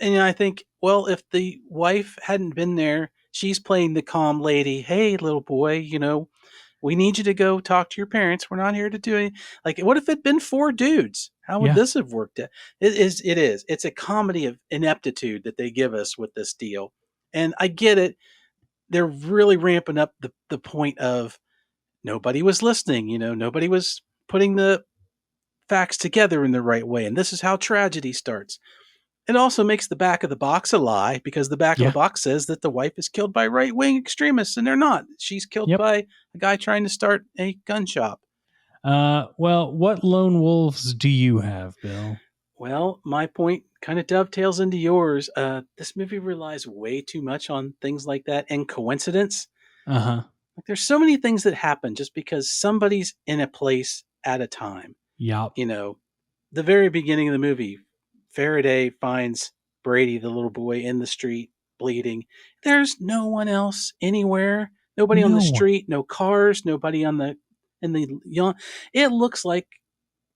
Speaker 1: And I think, well, if the wife hadn't been there, she's playing the calm lady. Hey, little boy, we need you to go talk to your parents. We're not here to do it. Like, what if it'd been four dudes? How would
Speaker 2: Yeah.
Speaker 1: this have worked out? It is. It is. It's a comedy of ineptitude that they give us with this deal. And I get it. They're really ramping up the point of nobody was listening. Nobody was putting the facts together in the right way. And this is how tragedy starts. It also makes the back of the box a lie because the back of the
Speaker 2: Yeah.
Speaker 1: box says that the wife is killed by right wing extremists, and they're not. She's killed
Speaker 2: Yep.
Speaker 1: by a guy trying to start a gun shop.
Speaker 2: Well, what lone wolves do you have, Bill?
Speaker 1: Well, my point kind of dovetails into yours. This movie relies way too much on things like that and coincidence.
Speaker 2: Uh-huh.
Speaker 1: Like, there's so many things that happen just because somebody's in a place at a time.
Speaker 2: Yep.
Speaker 1: The very beginning of the movie, Faraday finds Brady, the little boy, in the street bleeding. There's no one else anywhere. Nobody on the
Speaker 2: No one.
Speaker 1: street, no cars, nobody in the young. It looks like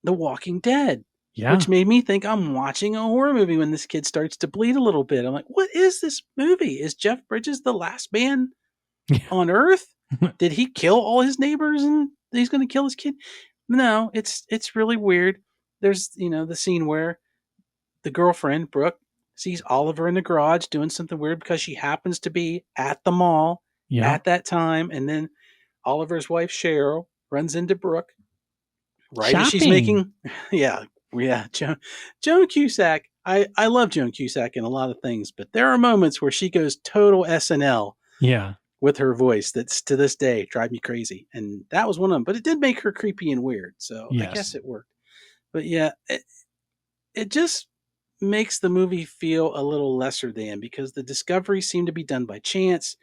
Speaker 1: The Walking Dead,
Speaker 2: Yeah.
Speaker 1: which made me think I'm watching a horror movie when this kid starts to bleed a little bit. I'm like, what is this movie? Is Jeff Bridges the last man on Earth? Did he kill all his neighbors and he's going to kill his kid? No, it's really weird. There's the scene where the girlfriend, Brooke, sees Oliver in the garage doing something weird because she happens to be at the mall at that time. And then Oliver's wife, Cheryl, runs into Brooke right as she's
Speaker 2: Shopping.
Speaker 1: making. Yeah. Joan Cusack. I love Joan Cusack in a lot of things, but there are moments where she goes total SNL
Speaker 2: Yeah.
Speaker 1: with her voice that's to this day drive me crazy. And that was one of them. But it did make her creepy and weird. So I guess
Speaker 2: Yes.
Speaker 1: it worked. But yeah, it just makes the movie feel a little lesser than because the discoveries seem to be done by chance.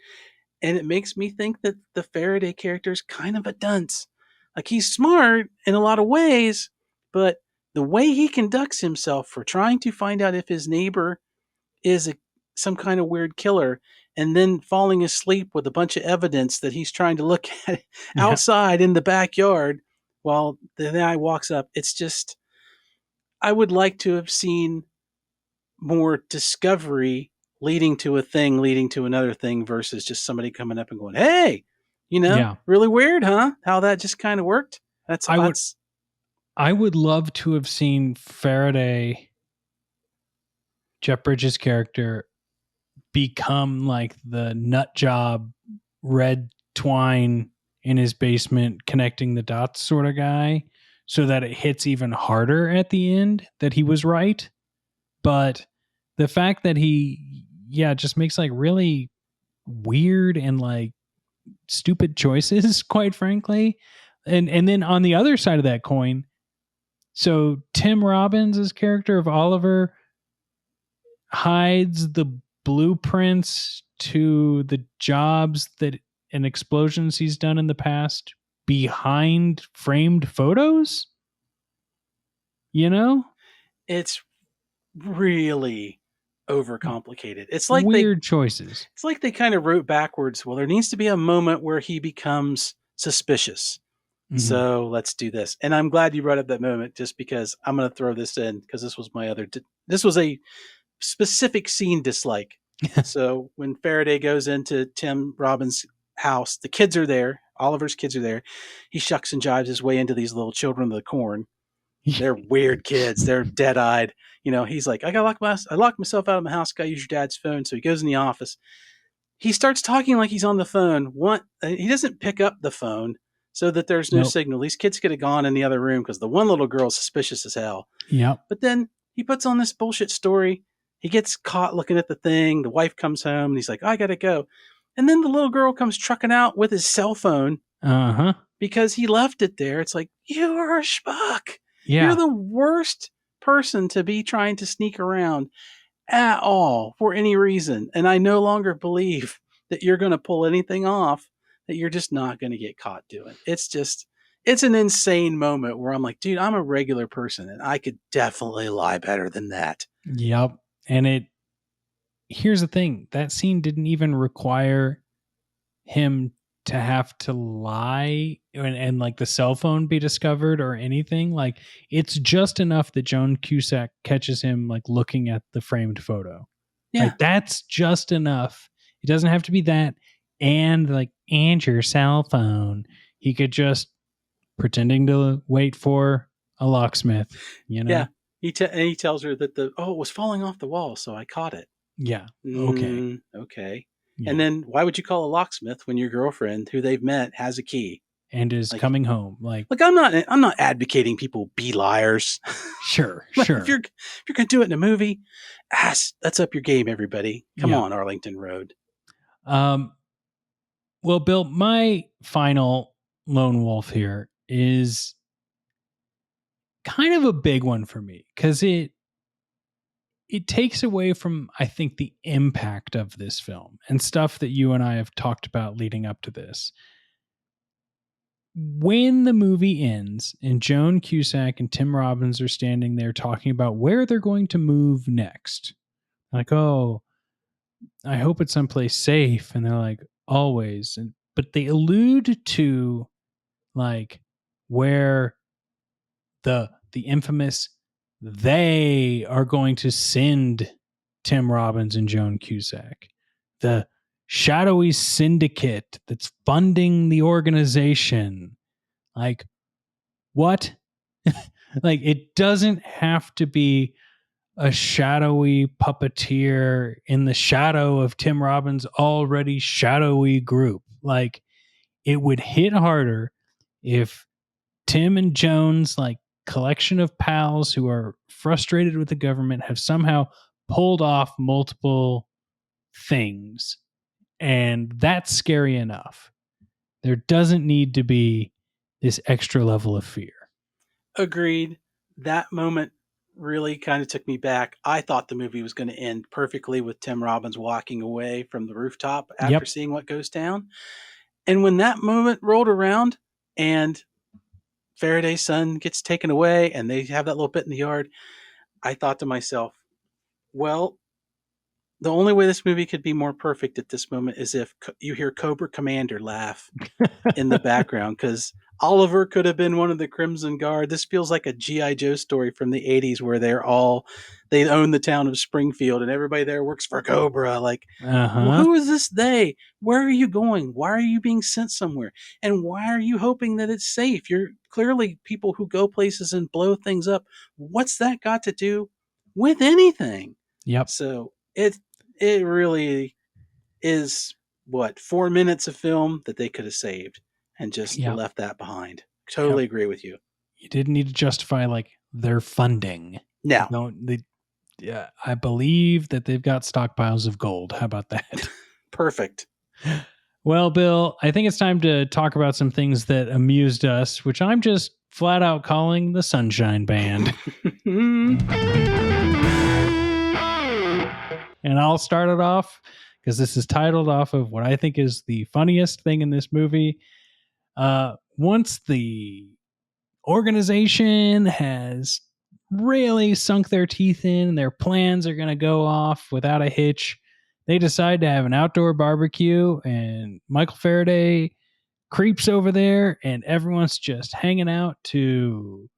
Speaker 1: And it makes me think that the Faraday character is kind of a dunce. Like, he's smart in a lot of ways, but the way he conducts himself for trying to find out if his neighbor is some kind of weird killer and then falling asleep with a bunch of evidence that he's trying to look at
Speaker 2: Yeah.
Speaker 1: outside in the backyard while the guy walks up. It's just, I would like to have seen more discovery leading to a thing, leading to another thing versus just somebody coming up and going, hey,
Speaker 2: Yeah.
Speaker 1: really weird, huh? How that just kind of worked.
Speaker 2: I would love to have seen Faraday, Jeff Bridges' character, become like the nut job, red twine in his basement, connecting the dots sort of guy, so that it hits even harder at the end that he was right. But the fact that he, just makes like really weird and like stupid choices, quite frankly. And then on the other side of that coin, so Tim Robbins' character of Oliver hides the blueprints to the jobs that and explosions he's done in the past behind framed photos.
Speaker 1: It's really overcomplicated.
Speaker 2: Weird choices.
Speaker 1: It's like they kind of wrote backwards. Well, there needs to be a moment where he becomes suspicious.
Speaker 2: Mm-hmm.
Speaker 1: So let's do this. And I'm glad you brought up that moment just because I'm going to throw this in because this was a specific scene dislike. So when Faraday goes into Tim Robbins' house, the kids are there. Oliver's kids are there. He shucks and jives his way into these little children of the corn. They're weird kids. They're dead-eyed. He's like, I locked myself out of my house. Got to use your dad's phone. So he goes in the office. He starts talking like he's on the phone. He doesn't pick up the phone so that there's no signal. These kids could have gone in the other room because the one little girl's suspicious as hell.
Speaker 2: Yep.
Speaker 1: But then he puts on this bullshit story. He gets caught looking at the thing. The wife comes home and he's like, I gotta go. And then the little girl comes trucking out with his cell phone because he left it there. It's like, you are a schmuck.
Speaker 2: Yeah.
Speaker 1: You're the worst person to be trying to sneak around. at all for any reason. And I no longer believe that you're going to pull anything off that you're just not going to get caught doing. It's an insane moment where I'm like, dude, I'm a regular person and I could definitely lie better than that.
Speaker 2: Yep. And here's the thing, that scene didn't even require him to have to lie and like the cell phone be discovered or anything. Like, it's just enough that Joan Cusack catches him like looking at the framed photo.
Speaker 1: Yeah.
Speaker 2: Like, that's just enough. It doesn't have to be that and your cell phone. He could just pretending to wait for a locksmith,
Speaker 1: Yeah. He tells her that it was falling off the wall, so I caught it.
Speaker 2: Yeah. Okay.
Speaker 1: Okay.
Speaker 2: Yeah.
Speaker 1: And then why would you call a locksmith when your girlfriend, who they've met, has a key
Speaker 2: and is coming home? Like,
Speaker 1: I'm not advocating people be liars.
Speaker 2: Sure.
Speaker 1: If you're gonna do it in a movie, that's up your game, everybody. Come on, Arlington Road.
Speaker 2: Well, Bill, my final lone wolf here is kind of a big one for me because it takes away from, I think, the impact of this film and stuff that you and I have talked about leading up to this. When the movie ends and Joan Cusack and Tim Robbins are standing there talking about where they're going to move next, like, oh, I hope it's someplace safe. And they're like, always. But they allude to like where the infamous they are going to send Tim Robbins and Joan Cusack, the shadowy syndicate that's funding the organization. Like, what? Like, it doesn't have to be a shadowy puppeteer in the shadow of Tim Robbins' already shadowy group. Like, it would hit harder if Tim and Joan's like collection of pals who are frustrated with the government have somehow pulled off multiple things. And that's scary enough. There doesn't need to be this extra level of fear.
Speaker 1: Agreed. That moment really kind of took me back. I thought the movie was going to end perfectly with Tim Robbins walking away from the rooftop after seeing what goes down. And when that moment rolled around and Faraday's son gets taken away and they have that little bit in the yard, I thought to myself, well, the only way this movie could be more perfect at this moment is if you hear Cobra Commander laugh in the background, because Oliver could have been one of the Crimson Guard. This feels like a G.I. Joe story from the 80s where they own the town of Springfield and everybody there works for Cobra. Like, who is this they? Where are you going? Why are you being sent somewhere? And why are you hoping that it's safe? You're clearly people who go places and blow things up. What's that got to do with anything?
Speaker 2: Yep.
Speaker 1: So it really is 4 minutes of film that they could have saved and just left that behind. Totally agree with you.
Speaker 2: You didn't need to justify like their funding.
Speaker 1: No.
Speaker 2: I believe that they've got stockpiles of gold. How about that?
Speaker 1: Perfect.
Speaker 2: Well, Bill, I think it's time to talk about some things that amused us, which I'm just flat out calling the Sunshine Band. And I'll start it off because this is titled off of what I think is the funniest thing in this movie. Once the organization has really sunk their teeth in and their plans are going to go off without a hitch, they decide to have an outdoor barbecue, and Michael Faraday creeps over there and everyone's just hanging out to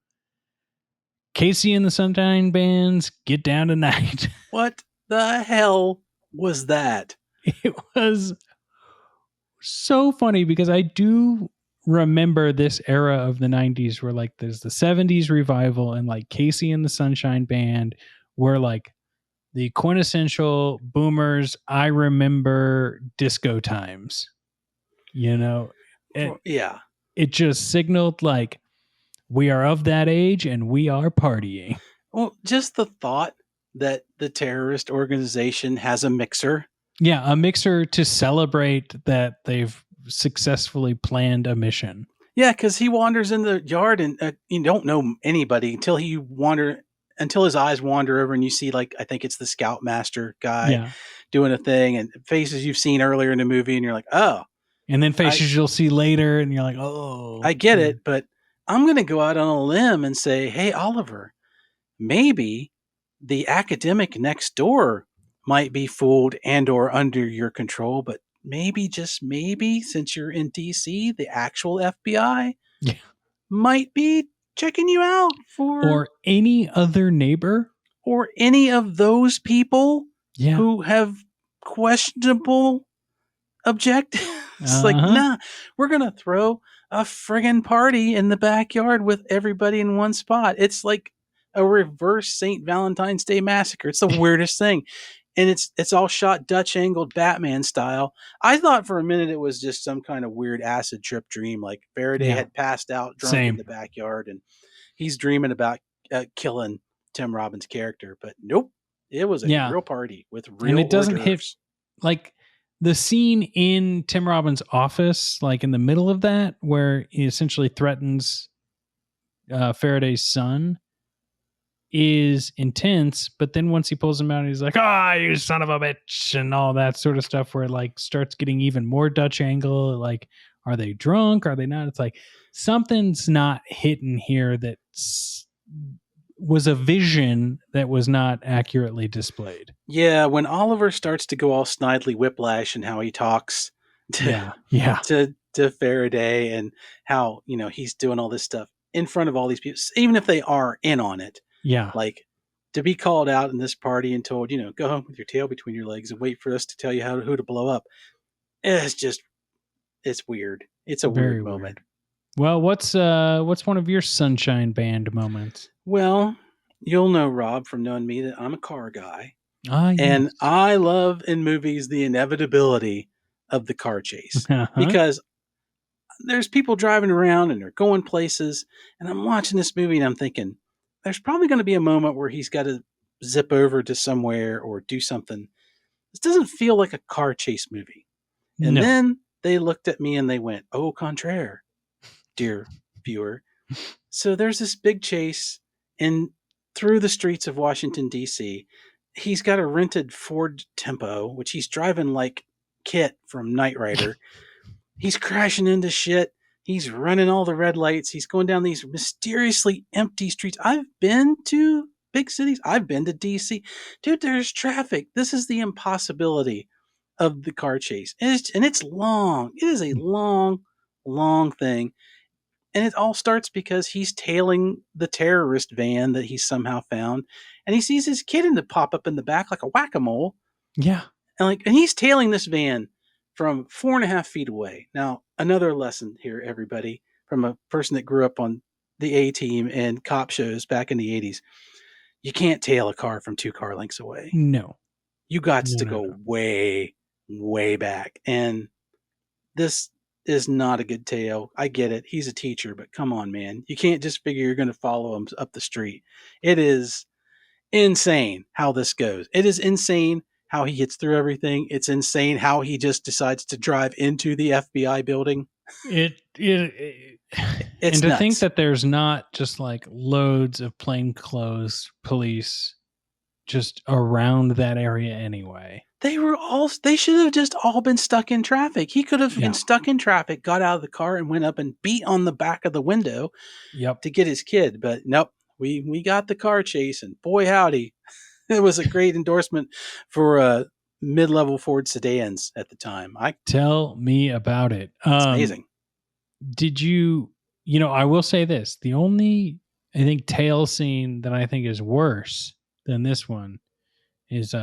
Speaker 2: Casey and the Sunshine Band's Get Down Tonight.
Speaker 1: What the hell was that?
Speaker 2: It was so funny because I do remember this era of the 90s where like there's the 70s revival and like Casey and the Sunshine Band were like the quintessential boomers. I remember disco times, it just signaled like we are of that age and we are partying.
Speaker 1: Well, just the thought that the terrorist organization has a mixer.
Speaker 2: Yeah, a mixer to celebrate that they've successfully planned a mission.
Speaker 1: Yeah, because he wanders in the yard and you don't know anybody until he wanders until his eyes wander over and you see, like, I think it's the Scoutmaster guy
Speaker 2: Yeah.
Speaker 1: doing a thing and faces you've seen earlier in the movie, and you're like, oh,
Speaker 2: And then
Speaker 1: I
Speaker 2: faces you'll see later, and you're like, oh.
Speaker 1: I get it, but I'm going to go out on a limb and say, hey, Oliver, maybe the academic next door might be fooled and or under your control, but maybe, just maybe, since you're in DC, the actual FBI
Speaker 2: Yeah.
Speaker 1: might be checking you out for
Speaker 2: Or any other neighbor.
Speaker 1: or any of those people
Speaker 2: Yeah.
Speaker 1: who have questionable objectives. Like,
Speaker 2: Uh-huh.
Speaker 1: nah, we're going to throw a friggin' party in the backyard with everybody in one spot. It's like a reverse St. Valentine's Day massacre. It's the weirdest thing. And it's all shot Dutch angled Batman style. I thought for a minute it was just some kind of weird acid trip dream, like Faraday
Speaker 2: Yeah.
Speaker 1: had passed out drunk in
Speaker 2: Same.
Speaker 1: the backyard and he's dreaming about killing Tim Robbins' character. But nope, it was a
Speaker 2: Yeah.
Speaker 1: real party with real
Speaker 2: And it doesn't
Speaker 1: hors
Speaker 2: hit
Speaker 1: d'oeuvres.
Speaker 2: like the scene in Tim Robbins' office, like in the middle of that, where he essentially threatens Faraday's son, is intense. But then once he pulls him out, he's like, "Ah, you son of a bitch," and all that sort of stuff, where it like starts getting even more Dutch angle. Like, are they drunk? Are they not? It's like something's not hitting here. That was a vision that was not accurately displayed.
Speaker 1: Yeah, when Oliver starts to go all snidely whiplash and how he talks to
Speaker 2: Yeah.
Speaker 1: to Faraday and how, he's doing all this stuff in front of all these people, even if they are in on it.
Speaker 2: Yeah.
Speaker 1: Like, to be called out in this party and told, go home with your tail between your legs and wait for us to tell you who to blow up. It's weird. It's a
Speaker 2: Very
Speaker 1: weird moment.
Speaker 2: weird. Well, what's one of your Sunshine Band moments?
Speaker 1: Well, you'll know, Rob, from knowing me, that I'm a car guy.
Speaker 2: Ah,
Speaker 1: And
Speaker 2: yes.
Speaker 1: I love in movies the inevitability of the car chase
Speaker 2: Uh-huh.
Speaker 1: because there's people driving around and they're going places. And I'm watching this movie and I'm thinking, there's probably going to be a moment where he's got to zip over to somewhere or do something. This doesn't feel like a car chase movie. And
Speaker 2: No.
Speaker 1: then they looked at me and they went, au contraire, dear viewer. So there's this big chase in through the streets of Washington, D.C. He's got a rented Ford Tempo, which he's driving like Kit from Knight Rider. He's crashing into shit. He's running all the red lights. He's going down these mysteriously empty streets. I've been to big cities. I've been to DC. Dude, there's traffic. This is the impossibility of the car chase. And it's long. It is a long, long thing. And it all starts because he's tailing the terrorist van that he somehow found. And he sees his kid pop up in the back like a whack-a-mole.
Speaker 2: Yeah.
Speaker 1: And he's tailing this van from 4.5 feet away. Now, another lesson here, everybody, from a person that grew up on the A-Team and cop shows back in the 80s. You can't tail a car from 2 car lengths away.
Speaker 2: No.
Speaker 1: You got to
Speaker 2: No.
Speaker 1: go way, way back. And this is not a good tail. I get it. He's a teacher, but come on, man. You can't just figure you're going to follow him up the street. It is insane how this goes. It is insane how he gets through everything. It's insane how he just decides to drive into the FBI building.
Speaker 2: It's
Speaker 1: It's
Speaker 2: and to
Speaker 1: nuts.
Speaker 2: think that there's not just like loads of plainclothes police just around that area anyway.
Speaker 1: They should have just all been stuck in traffic. He could have been stuck in traffic, got out of the car and went up and beat on the back of the window to get his kid. But nope, we got the car chase, and boy howdy, it was a great endorsement for mid-level Ford sedans at the time.
Speaker 2: Tell me about it.
Speaker 1: It's amazing.
Speaker 2: Did you I will say this, the only I think tail scene that I think is worse than this one is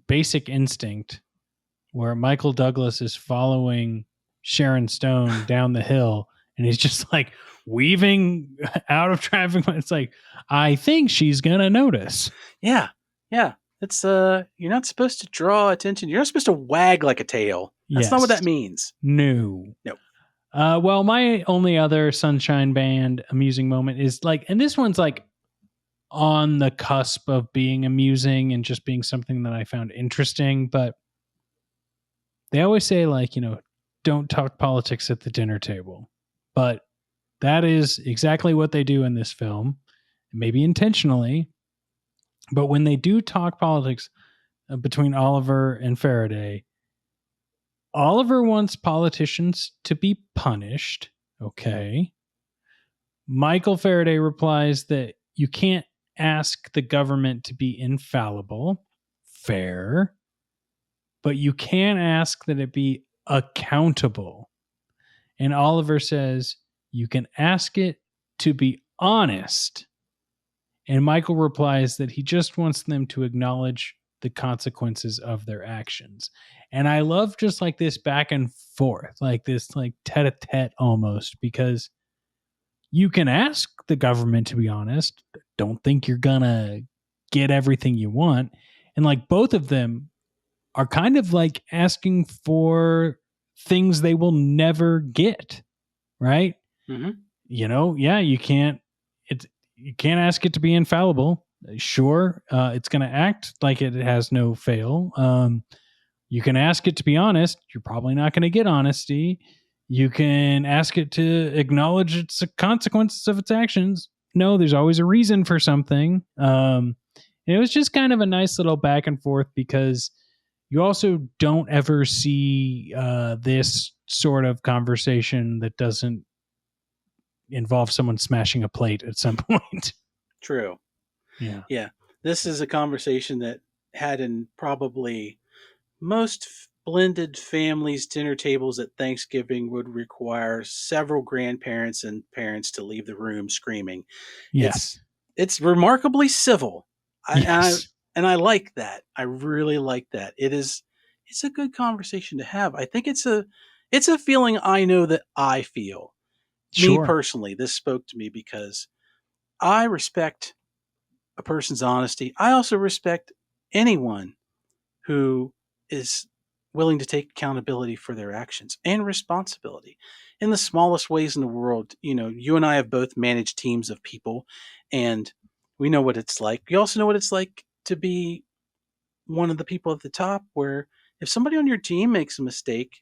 Speaker 2: Basic Instinct, where Michael Douglas is following Sharon Stone down the hill and he's just like weaving out of traffic. It's like, I think she's gonna notice.
Speaker 1: Yeah. It's you're not supposed to draw attention. You're not supposed to wag like a tail. That's not what that means.
Speaker 2: No. Well, my only other Sunshine Band amusing moment is like, and this one's like on the cusp of being amusing and just being something that I found interesting, but they always say like, don't talk politics at the dinner table, but that is exactly what they do in this film. maybe intentionally. But when they do talk politics between Oliver and Faraday, Oliver wants politicians to be punished. Okay. Michael Faraday replies that you can't ask the government to be infallible. Fair. But you can ask that it be accountable. And Oliver says you can ask it to be honest. And Michael replies that he just wants them to acknowledge the consequences of their actions. And I love just like this back and forth, like this like tete-a-tete almost, because you can ask the government to be honest. Don't think you're gonna get everything you want. And like both of them are kind of like asking for things they will never get, right?
Speaker 1: Mm-hmm.
Speaker 2: You can't ask it to be infallible. Sure, it's going to act like it has no fail. You can ask it to be honest. You're probably not going to get honesty. You can ask it to acknowledge its consequences of its actions. No, there's always a reason for something. And it was just kind of a nice little back and forth, because you also don't ever see this sort of conversation that doesn't involve someone smashing a plate at some point.
Speaker 1: True.
Speaker 2: Yeah.
Speaker 1: Yeah. This is a conversation that had in probably most blended families' dinner tables at Thanksgiving would require several grandparents and parents to leave the room screaming.
Speaker 2: Yes.
Speaker 1: It's remarkably civil.
Speaker 2: Yes.
Speaker 1: And I like that. I really like that. It's a good conversation to have. I think it's a feeling I know that I feel. Me
Speaker 2: Sure.
Speaker 1: personally, this spoke to me because I respect a person's honesty. I also respect anyone who is willing to take accountability for their actions and responsibility in the smallest ways in the world. You and I have both managed teams of people, and we know what it's like. We also know what it's like to be one of the people at the top, where if somebody on your team makes a mistake,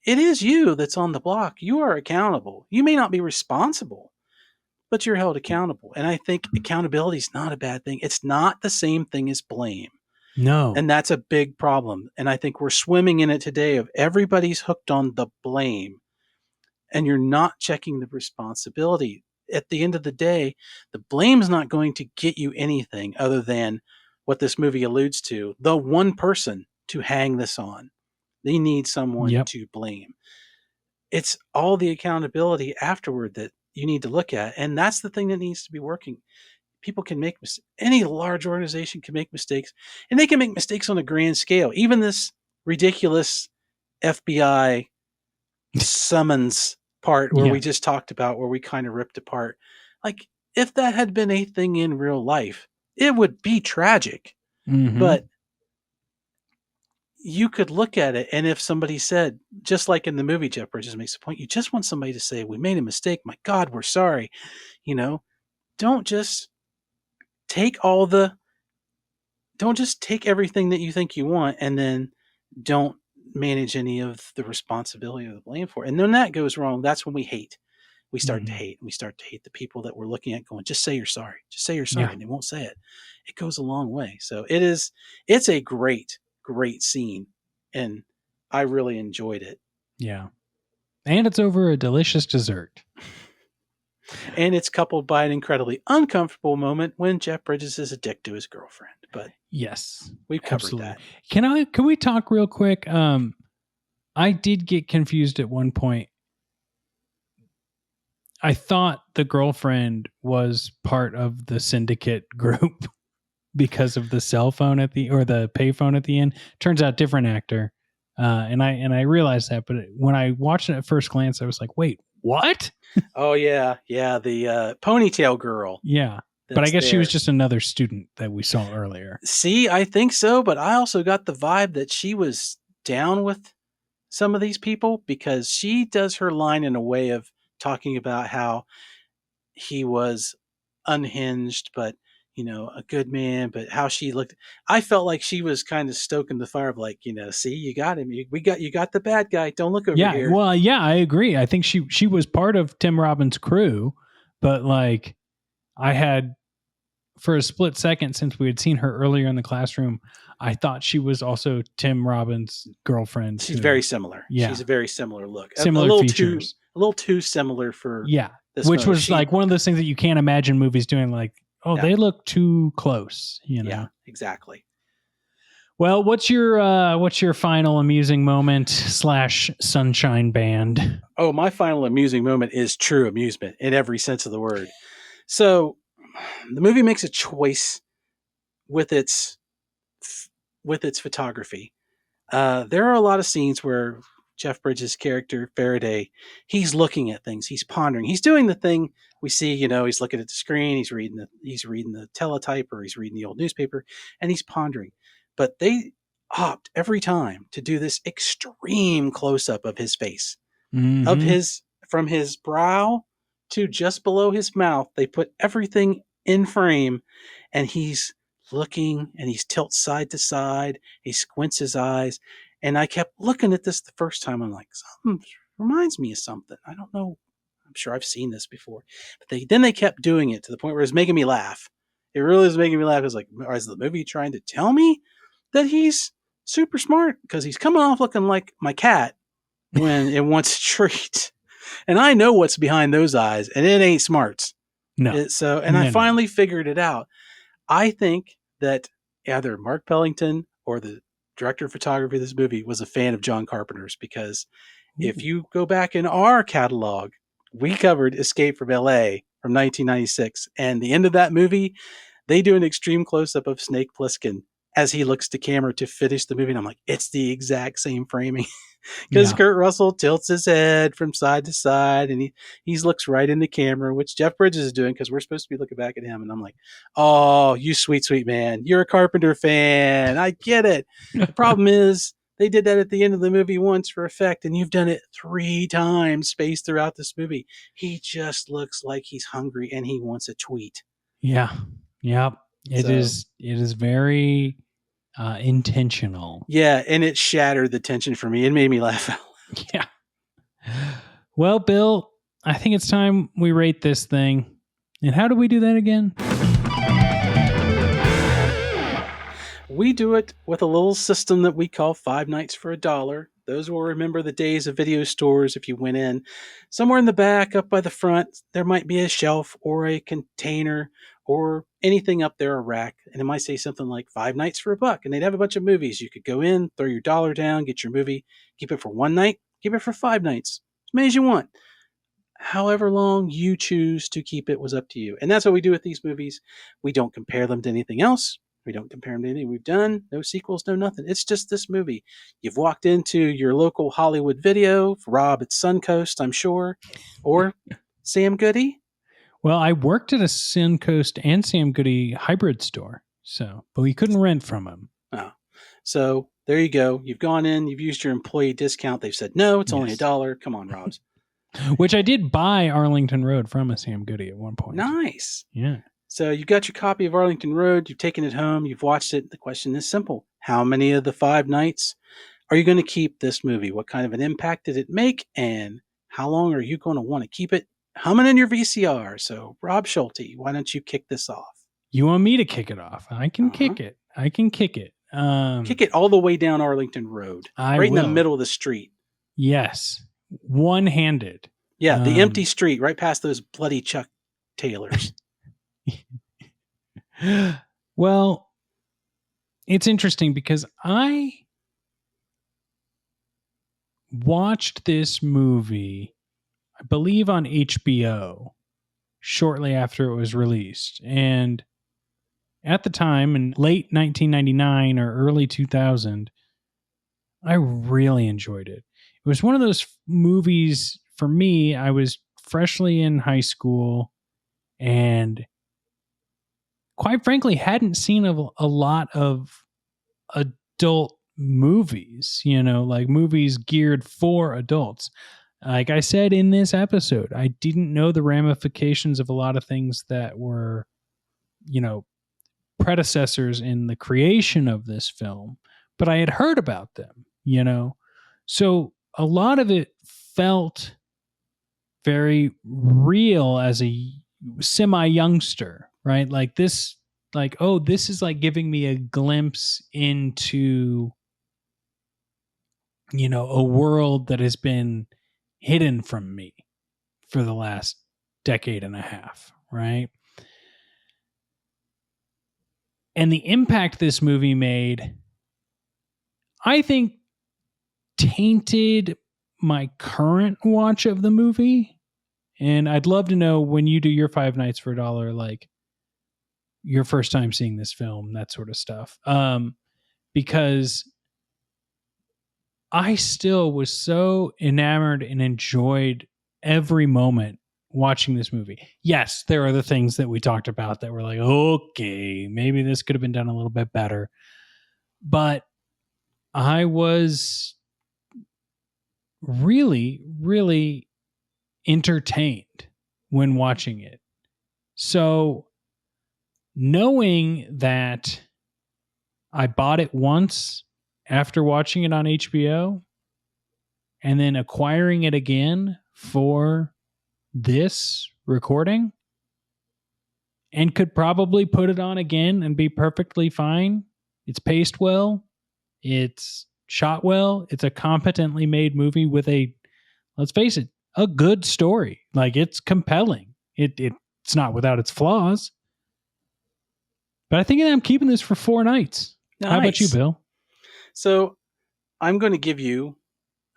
Speaker 1: it is you that's on the block. You are accountable. You may not be responsible, but you're held accountable. And I think accountability is not a bad thing. It's not the same thing as blame.
Speaker 2: No.
Speaker 1: And that's a big problem. And I think we're swimming in it today of everybody's hooked on the blame, and you're not checking the responsibility. At the end of the day, the blame is not going to get you anything other than what this movie alludes to, the one person to hang this on. They need someone to blame. It's all the accountability afterward that you need to look at. And that's the thing that needs to be working. People can make mistakes. Any large organization can make mistakes, and they can make mistakes on a grand scale. Even this ridiculous FBI summons part where we just talked about, where we kind of ripped apart. Like, if that had been a thing in real life, it would be tragic.
Speaker 2: Mm-hmm.
Speaker 1: But you could look at it, and if somebody said, just like in the movie, Jeff Bridges makes a point, you just want somebody to say, we made a mistake. My God, we're sorry. Don't just take everything that you think you want and then don't manage any of the responsibility or the blame for it. And then that goes wrong. That's when we hate. We start to hate. We start to hate the people that we're looking at going, just say you're sorry. Just say you're sorry. Yeah. And they won't say it. It goes a long way. So it's a great, great scene. And I really enjoyed it.
Speaker 2: Yeah. And it's over a delicious dessert.
Speaker 1: And it's coupled by an incredibly uncomfortable moment when Jeff Bridges is a dick to his girlfriend. But
Speaker 2: yes,
Speaker 1: we've covered that.
Speaker 2: Can we talk real quick? I did get confused at one point. I thought the girlfriend was part of the syndicate group because of the cell phone or the payphone at the end. Turns out different actor. And I realized that, but when I watched it at first glance, I was like, wait, what?
Speaker 1: Oh yeah. Yeah. The ponytail girl.
Speaker 2: Yeah. But I guess she was just another student that we saw earlier.
Speaker 1: See, I think so. But I also got the vibe that she was down with some of these people, because she does her line in a way of talking about how he was unhinged, but a good man, but how she looked. I felt like she was kind of stoking the fire of like, see, you got him. You got the bad guy. Don't look over here.
Speaker 2: Well, yeah, I agree. I think she was part of Tim Robbins' crew, but like, I had, for a split second, since we had seen her earlier in the classroom, I thought she was also Tim Robbins' girlfriend.
Speaker 1: She's very similar.
Speaker 2: Yeah.
Speaker 1: She's a very similar look.
Speaker 2: Similar features.
Speaker 1: A little too similar for this
Speaker 2: which
Speaker 1: photo.
Speaker 2: was like one of those things that you can't imagine movies doing, like, oh,
Speaker 1: Yeah.
Speaker 2: they look too close, you know.
Speaker 1: Yeah, exactly.
Speaker 2: Well, what's your final amusing moment / sunshine band?
Speaker 1: Oh, my final amusing moment is true amusement in every sense of the word. So, the movie makes a choice with its photography. There are a lot of scenes where Jeff Bridges' character Faraday, he's looking at things, he's pondering, he's doing the thing we see. He's looking at the screen, he's reading the teletype, or he's reading the old newspaper, and he's pondering. But they opt every time to do this extreme close up of his face, of his from his brow to just below his mouth. They put everything in frame, and he's looking, and he's tilts side to side. He squints his eyes, and I kept looking at this the first time. I'm like, something reminds me of something. I don't know. I'm sure I've seen this before, but then they kept doing it to the point where it was making me laugh. It really was making me laugh. It was like, is the movie trying to tell me that he's super smart? Because he's coming off looking like my cat when it wants a treat. And I know what's behind those eyes, and it ain't smarts.
Speaker 2: No.
Speaker 1: I finally figured it out. I think that either Mark Pellington or the director of photography of this movie was a fan of John Carpenter's, because if you go back in our catalog, we covered Escape from LA from 1996, and the end of that movie, they do an extreme close-up of Snake Plissken as he looks to camera to finish the movie. And I'm like, it's the exact same framing. Because Kurt Russell tilts his head from side to side, and he looks right in the camera, which Jeff Bridges is doing, because we're supposed to be looking back at him. And I'm like, oh, you sweet, sweet man. You're a Carpenter fan. I get it. The problem is they did that at the end of the movie once for effect, and you've done it 3 times spaced throughout this movie. He just looks like he's hungry and he wants a tweet.
Speaker 2: Yeah. Yep. It is very intentional.
Speaker 1: Yeah, and it shattered the tension for me. It made me laugh out.
Speaker 2: Yeah. Well, Bill, I think it's time we rate this thing. And how do we do that again?
Speaker 1: We do it with a little system that we call 5 Nights for $1. Those will remember the days of video stores. If you went in somewhere in the back, up by the front, there might be a shelf or a container or anything up there, a rack, and it might say something like 5 nights for $1, and they'd have a bunch of movies. You could go in, throw your dollar down, get your movie, keep it for 1 night, keep it for 5 nights, as many as you want. However long you choose to keep it was up to you. And that's what we do with these movies. We don't compare them to anything else. We don't compare them to anything we've done. No sequels, no nothing. It's just this movie. You've walked into your local Hollywood Video, Rob at Suncoast, I'm sure, or Sam Goody.
Speaker 2: Well, I worked at a Suncoast and Sam Goody hybrid store, but we couldn't rent from them.
Speaker 1: Oh, so there you go. You've gone in, you've used your employee discount. They've said, no, it's only $1. Come on, Robs.
Speaker 2: Which I did buy Arlington Road from a Sam Goody at one point.
Speaker 1: Nice.
Speaker 2: Yeah.
Speaker 1: So you got your copy of Arlington Road. You've taken it home. You've watched it. The question is simple. How many of the 5 nights are you going to keep this movie? What kind of an impact did it make? And how long are you going to want to keep it humming in your VCR? So, Rob Schulte, why don't you kick this off?
Speaker 2: You want me to kick it off? I can kick it. Kick
Speaker 1: it all the way down Arlington Road. In the middle of the street.
Speaker 2: Yes. One-handed.
Speaker 1: Yeah, the empty street right past those bloody Chuck Taylors.
Speaker 2: Well, it's interesting because I watched this movie, I believe, on HBO shortly after it was released. And at the time, in late 1999 or early 2000, I really enjoyed it. It was one of those movies, for me, I was freshly in high school and quite frankly hadn't seen a lot of adult movies, like movies geared for adults. Like I said in this episode, I didn't know the ramifications of a lot of things that were, predecessors in the creation of this film, but I had heard about them, So a lot of it felt very real as a semi-youngster, right? Like this, like, oh, this is like giving me a glimpse into, a world that has been hidden from me for the last decade and a half, right? And the impact this movie made, I think, tainted my current watch of the movie. And I'd love to know, when you do your Five Nights for $1, like your first time seeing this film, that sort of stuff. Because I still was so enamored and enjoyed every moment watching this movie. Yes, there are the things that we talked about that were like, okay, maybe this could have been done a little bit better. But I was really, really entertained when watching it. So knowing that I bought it once after watching it on HBO and then acquiring it again for this recording and could probably put it on again and be perfectly fine. It's paced well. It's shot well. It's a competently made movie with a, let's face it, a good story. Like, it's compelling. It's not without its flaws. But I think I'm keeping this for 4 nights.
Speaker 1: Nice.
Speaker 2: How about you, Bill?
Speaker 1: So I'm going to give you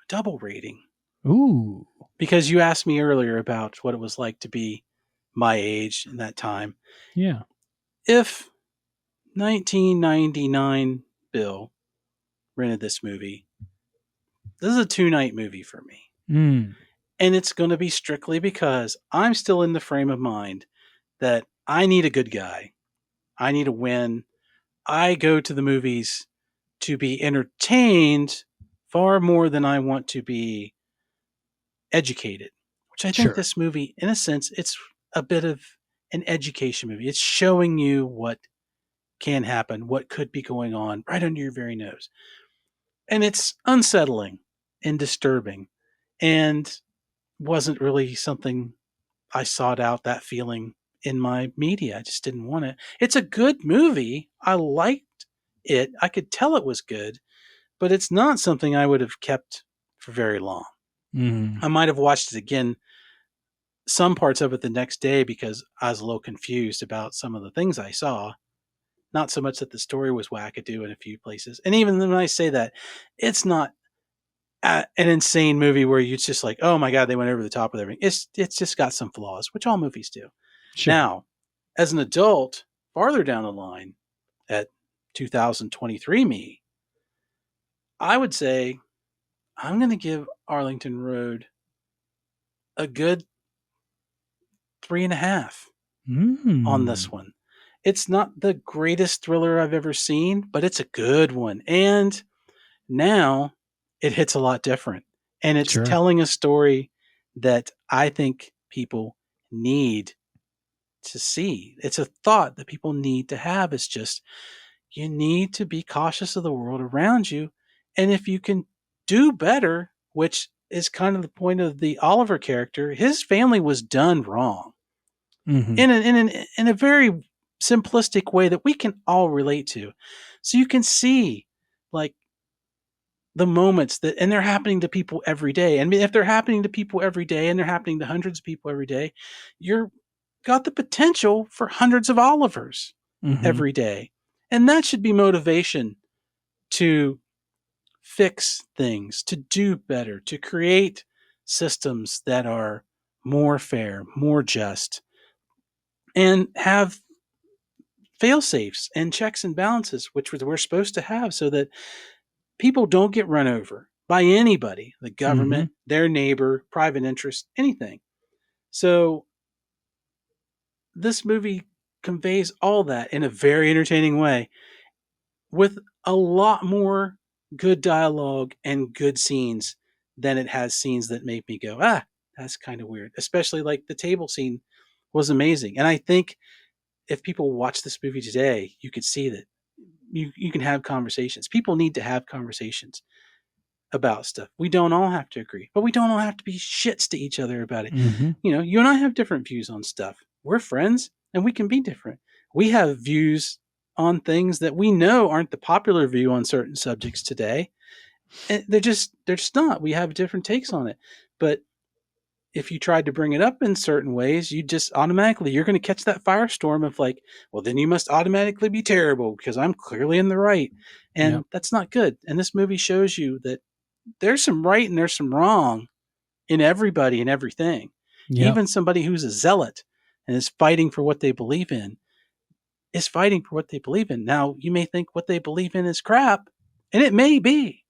Speaker 1: a double rating.
Speaker 2: Ooh.
Speaker 1: Because you asked me earlier about what it was like to be my age in that time.
Speaker 2: Yeah.
Speaker 1: If 1999 Bill rented this movie, this is a 2-night movie for me. And it's going to be strictly because I'm still in the frame of mind that I need a good guy. I need a win. I go to the movies to be entertained far more than I want to be educated, which I think this movie, in a sense, it's a bit of an education movie. It's showing you what can happen, what could be going on right under your very nose. And it's unsettling and disturbing and wasn't really something I sought out, that feeling in my media. I just didn't want it. It's a good movie. I liked it. I could tell it was good, but it's not something I would have kept for very long. I might have watched it again, some parts of it the next day, because I was a little confused about some of the things I saw. Not so much that the story was wackadoo in a few places. And even when I say that, it's not an insane movie where you're just like, oh my God, they went over the top with everything. It's just got some flaws, which all movies do.
Speaker 2: Sure.
Speaker 1: Now, as an adult, farther down the line, at 2023 me, I would say I'm going to give Arlington Road a good 3.5 on this one. It's not the greatest thriller I've ever seen, but it's a good one. And now it hits a lot different. And it's telling a story that I think people need to see. It's a thought that people need to have. It's just, you need to be cautious of the world around you. And if you can do better, which is kind of the point of the Oliver character, his family was done wrong in a very simplistic way that we can all relate to. So you can see, like, the moments that, and they're happening to people every day. And if they're happening to people every day and they're happening to hundreds of people every day, you're got the potential for hundreds of Olivers every day. And that should be motivation to fix things, to do better, to create systems that are more fair, more just, and have fail safes and checks and balances, which we're supposed to have, so that people don't get run over by anybody, the government, their neighbor, private interest, anything. So this movie conveys all that in a very entertaining way, with a lot more good dialogue and good scenes than it has scenes that make me go, that's kind of weird. Especially like the table scene was amazing. And I think if people watch this movie today, you could see that you can have conversations. People need to have conversations about stuff. We don't all have to agree, but we don't all have to be shits to each other about it. You know, you and I have different views on stuff. we're friends and we can be different. We have views on things that we know aren't the popular view on certain subjects today. And they're just not. We have different takes on it. But if you tried to bring it up in certain ways, you just automatically, you're going to catch that firestorm of like, well, then you must automatically be terrible because I'm clearly in the right. And
Speaker 2: Yep.
Speaker 1: that's not good. And this movie shows you that there's some right and there's some wrong in everybody and everything.
Speaker 2: Yep.
Speaker 1: Even somebody who's a zealot and is fighting for what they believe in is fighting for what they believe in. Now, you may think what they believe in is crap, and it may be,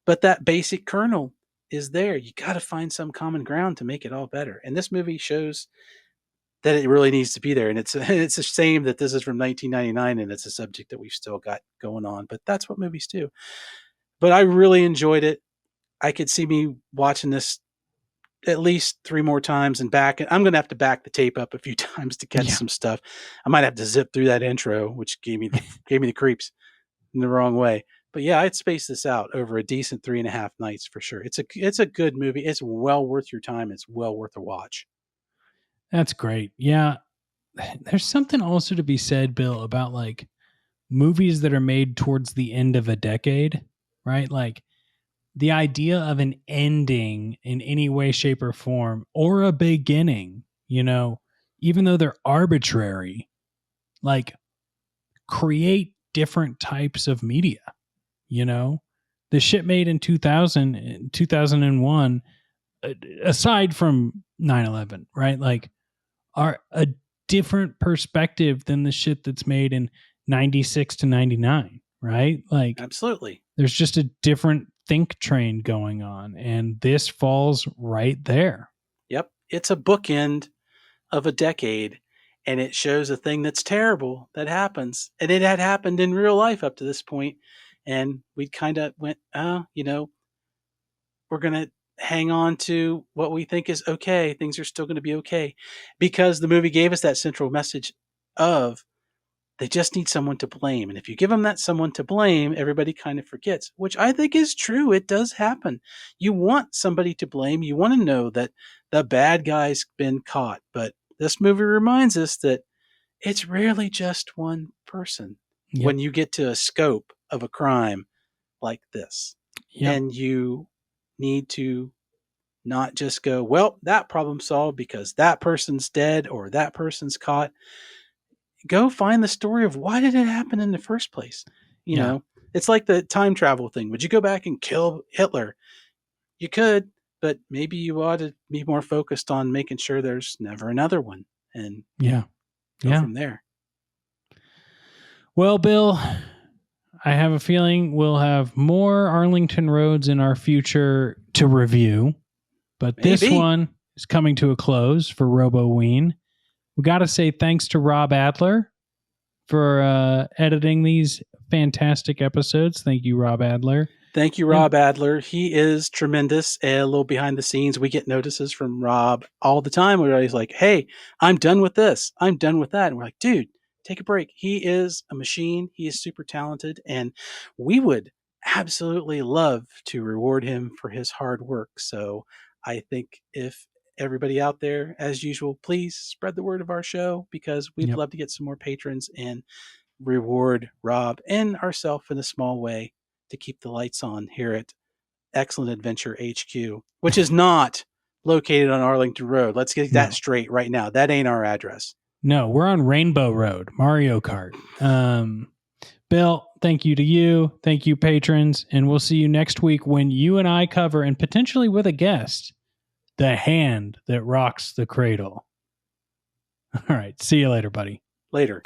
Speaker 1: but that basic kernel is there. You got to find some common ground to make it all better. And this movie shows that it really needs to be there. And it's it's a shame that this is from 1999 and it's a subject that we've still got going on. But that's what movies do. But I really enjoyed it. I could see me watching this at least 3 more times and back. I'm going to have to back the tape up a few times to catch some stuff. I might have to zip through that intro, which gave me the creeps in the wrong way. But yeah, I'd space this out over a decent 3.5 nights for sure. It's a good movie. It's well worth your time. It's well worth a watch.
Speaker 2: That's great. Yeah. There's something also to be said, Bill, about like movies that are made towards the end of a decade, right? Like the idea of an ending in any way, shape, or form, or a beginning, even though they're arbitrary, like create different types of media, The shit made in 2000, 2001, aside from 9/11, right? Like are a different perspective than the shit that's made in 96 to 99, right? Like
Speaker 1: Absolutely.
Speaker 2: there's just a different think train going on, and this falls right there.
Speaker 1: Yep. It's a bookend of a decade, and it shows a thing that's terrible that happens. And it had happened in real life up to this point. And we kind of went, oh, we're going to hang on to what we think is okay. Things are still going to be okay. Because the movie gave us that central message of they just need someone to blame. And if you give them that someone to blame, everybody kind of forgets, which I think is true. It does happen. You want somebody to blame. You want to know that the bad guy's been caught. But this movie reminds us that it's rarely just one person when you get to a scope of a crime like this.
Speaker 2: Yep.
Speaker 1: And you need to not just go, well, that problem solved because that person's dead or that person's caught. Go find the story of why did it happen in the first place. It's like the time travel thing. Would you go back and kill Hitler? You could, but maybe you ought to be more focused on making sure there's never another one and go from there.
Speaker 2: Well, Bill, I have a feeling we'll have more Arlington Roads in our future to review, but this one is coming to a close for RoboWeen. We got to say thanks to Rob Adler for editing these fantastic episodes. Thank you, Rob Adler.
Speaker 1: Thank you, Rob Adler. He is tremendous. A little behind the scenes, we get notices from Rob all the time where he's like, hey, I'm done with this. I'm done with that. And we're like, dude, take a break. He is a machine. He is super talented. And we would absolutely love to reward him for his hard work. So I think if everybody out there, as usual, please spread the word of our show because we'd love to get some more patrons and reward Rob and ourselves in a small way to keep the lights on here at Excellent Adventure HQ, which is not located on Arlington Road. Let's get that straight right now. That ain't our address.
Speaker 2: No, we're on Rainbow Road, Mario Kart. Bill, thank you to you. Thank you, patrons. And we'll see you next week when you and I cover, and potentially with a guest, The Hand That Rocks the Cradle. All right. See you later, buddy.
Speaker 1: Later.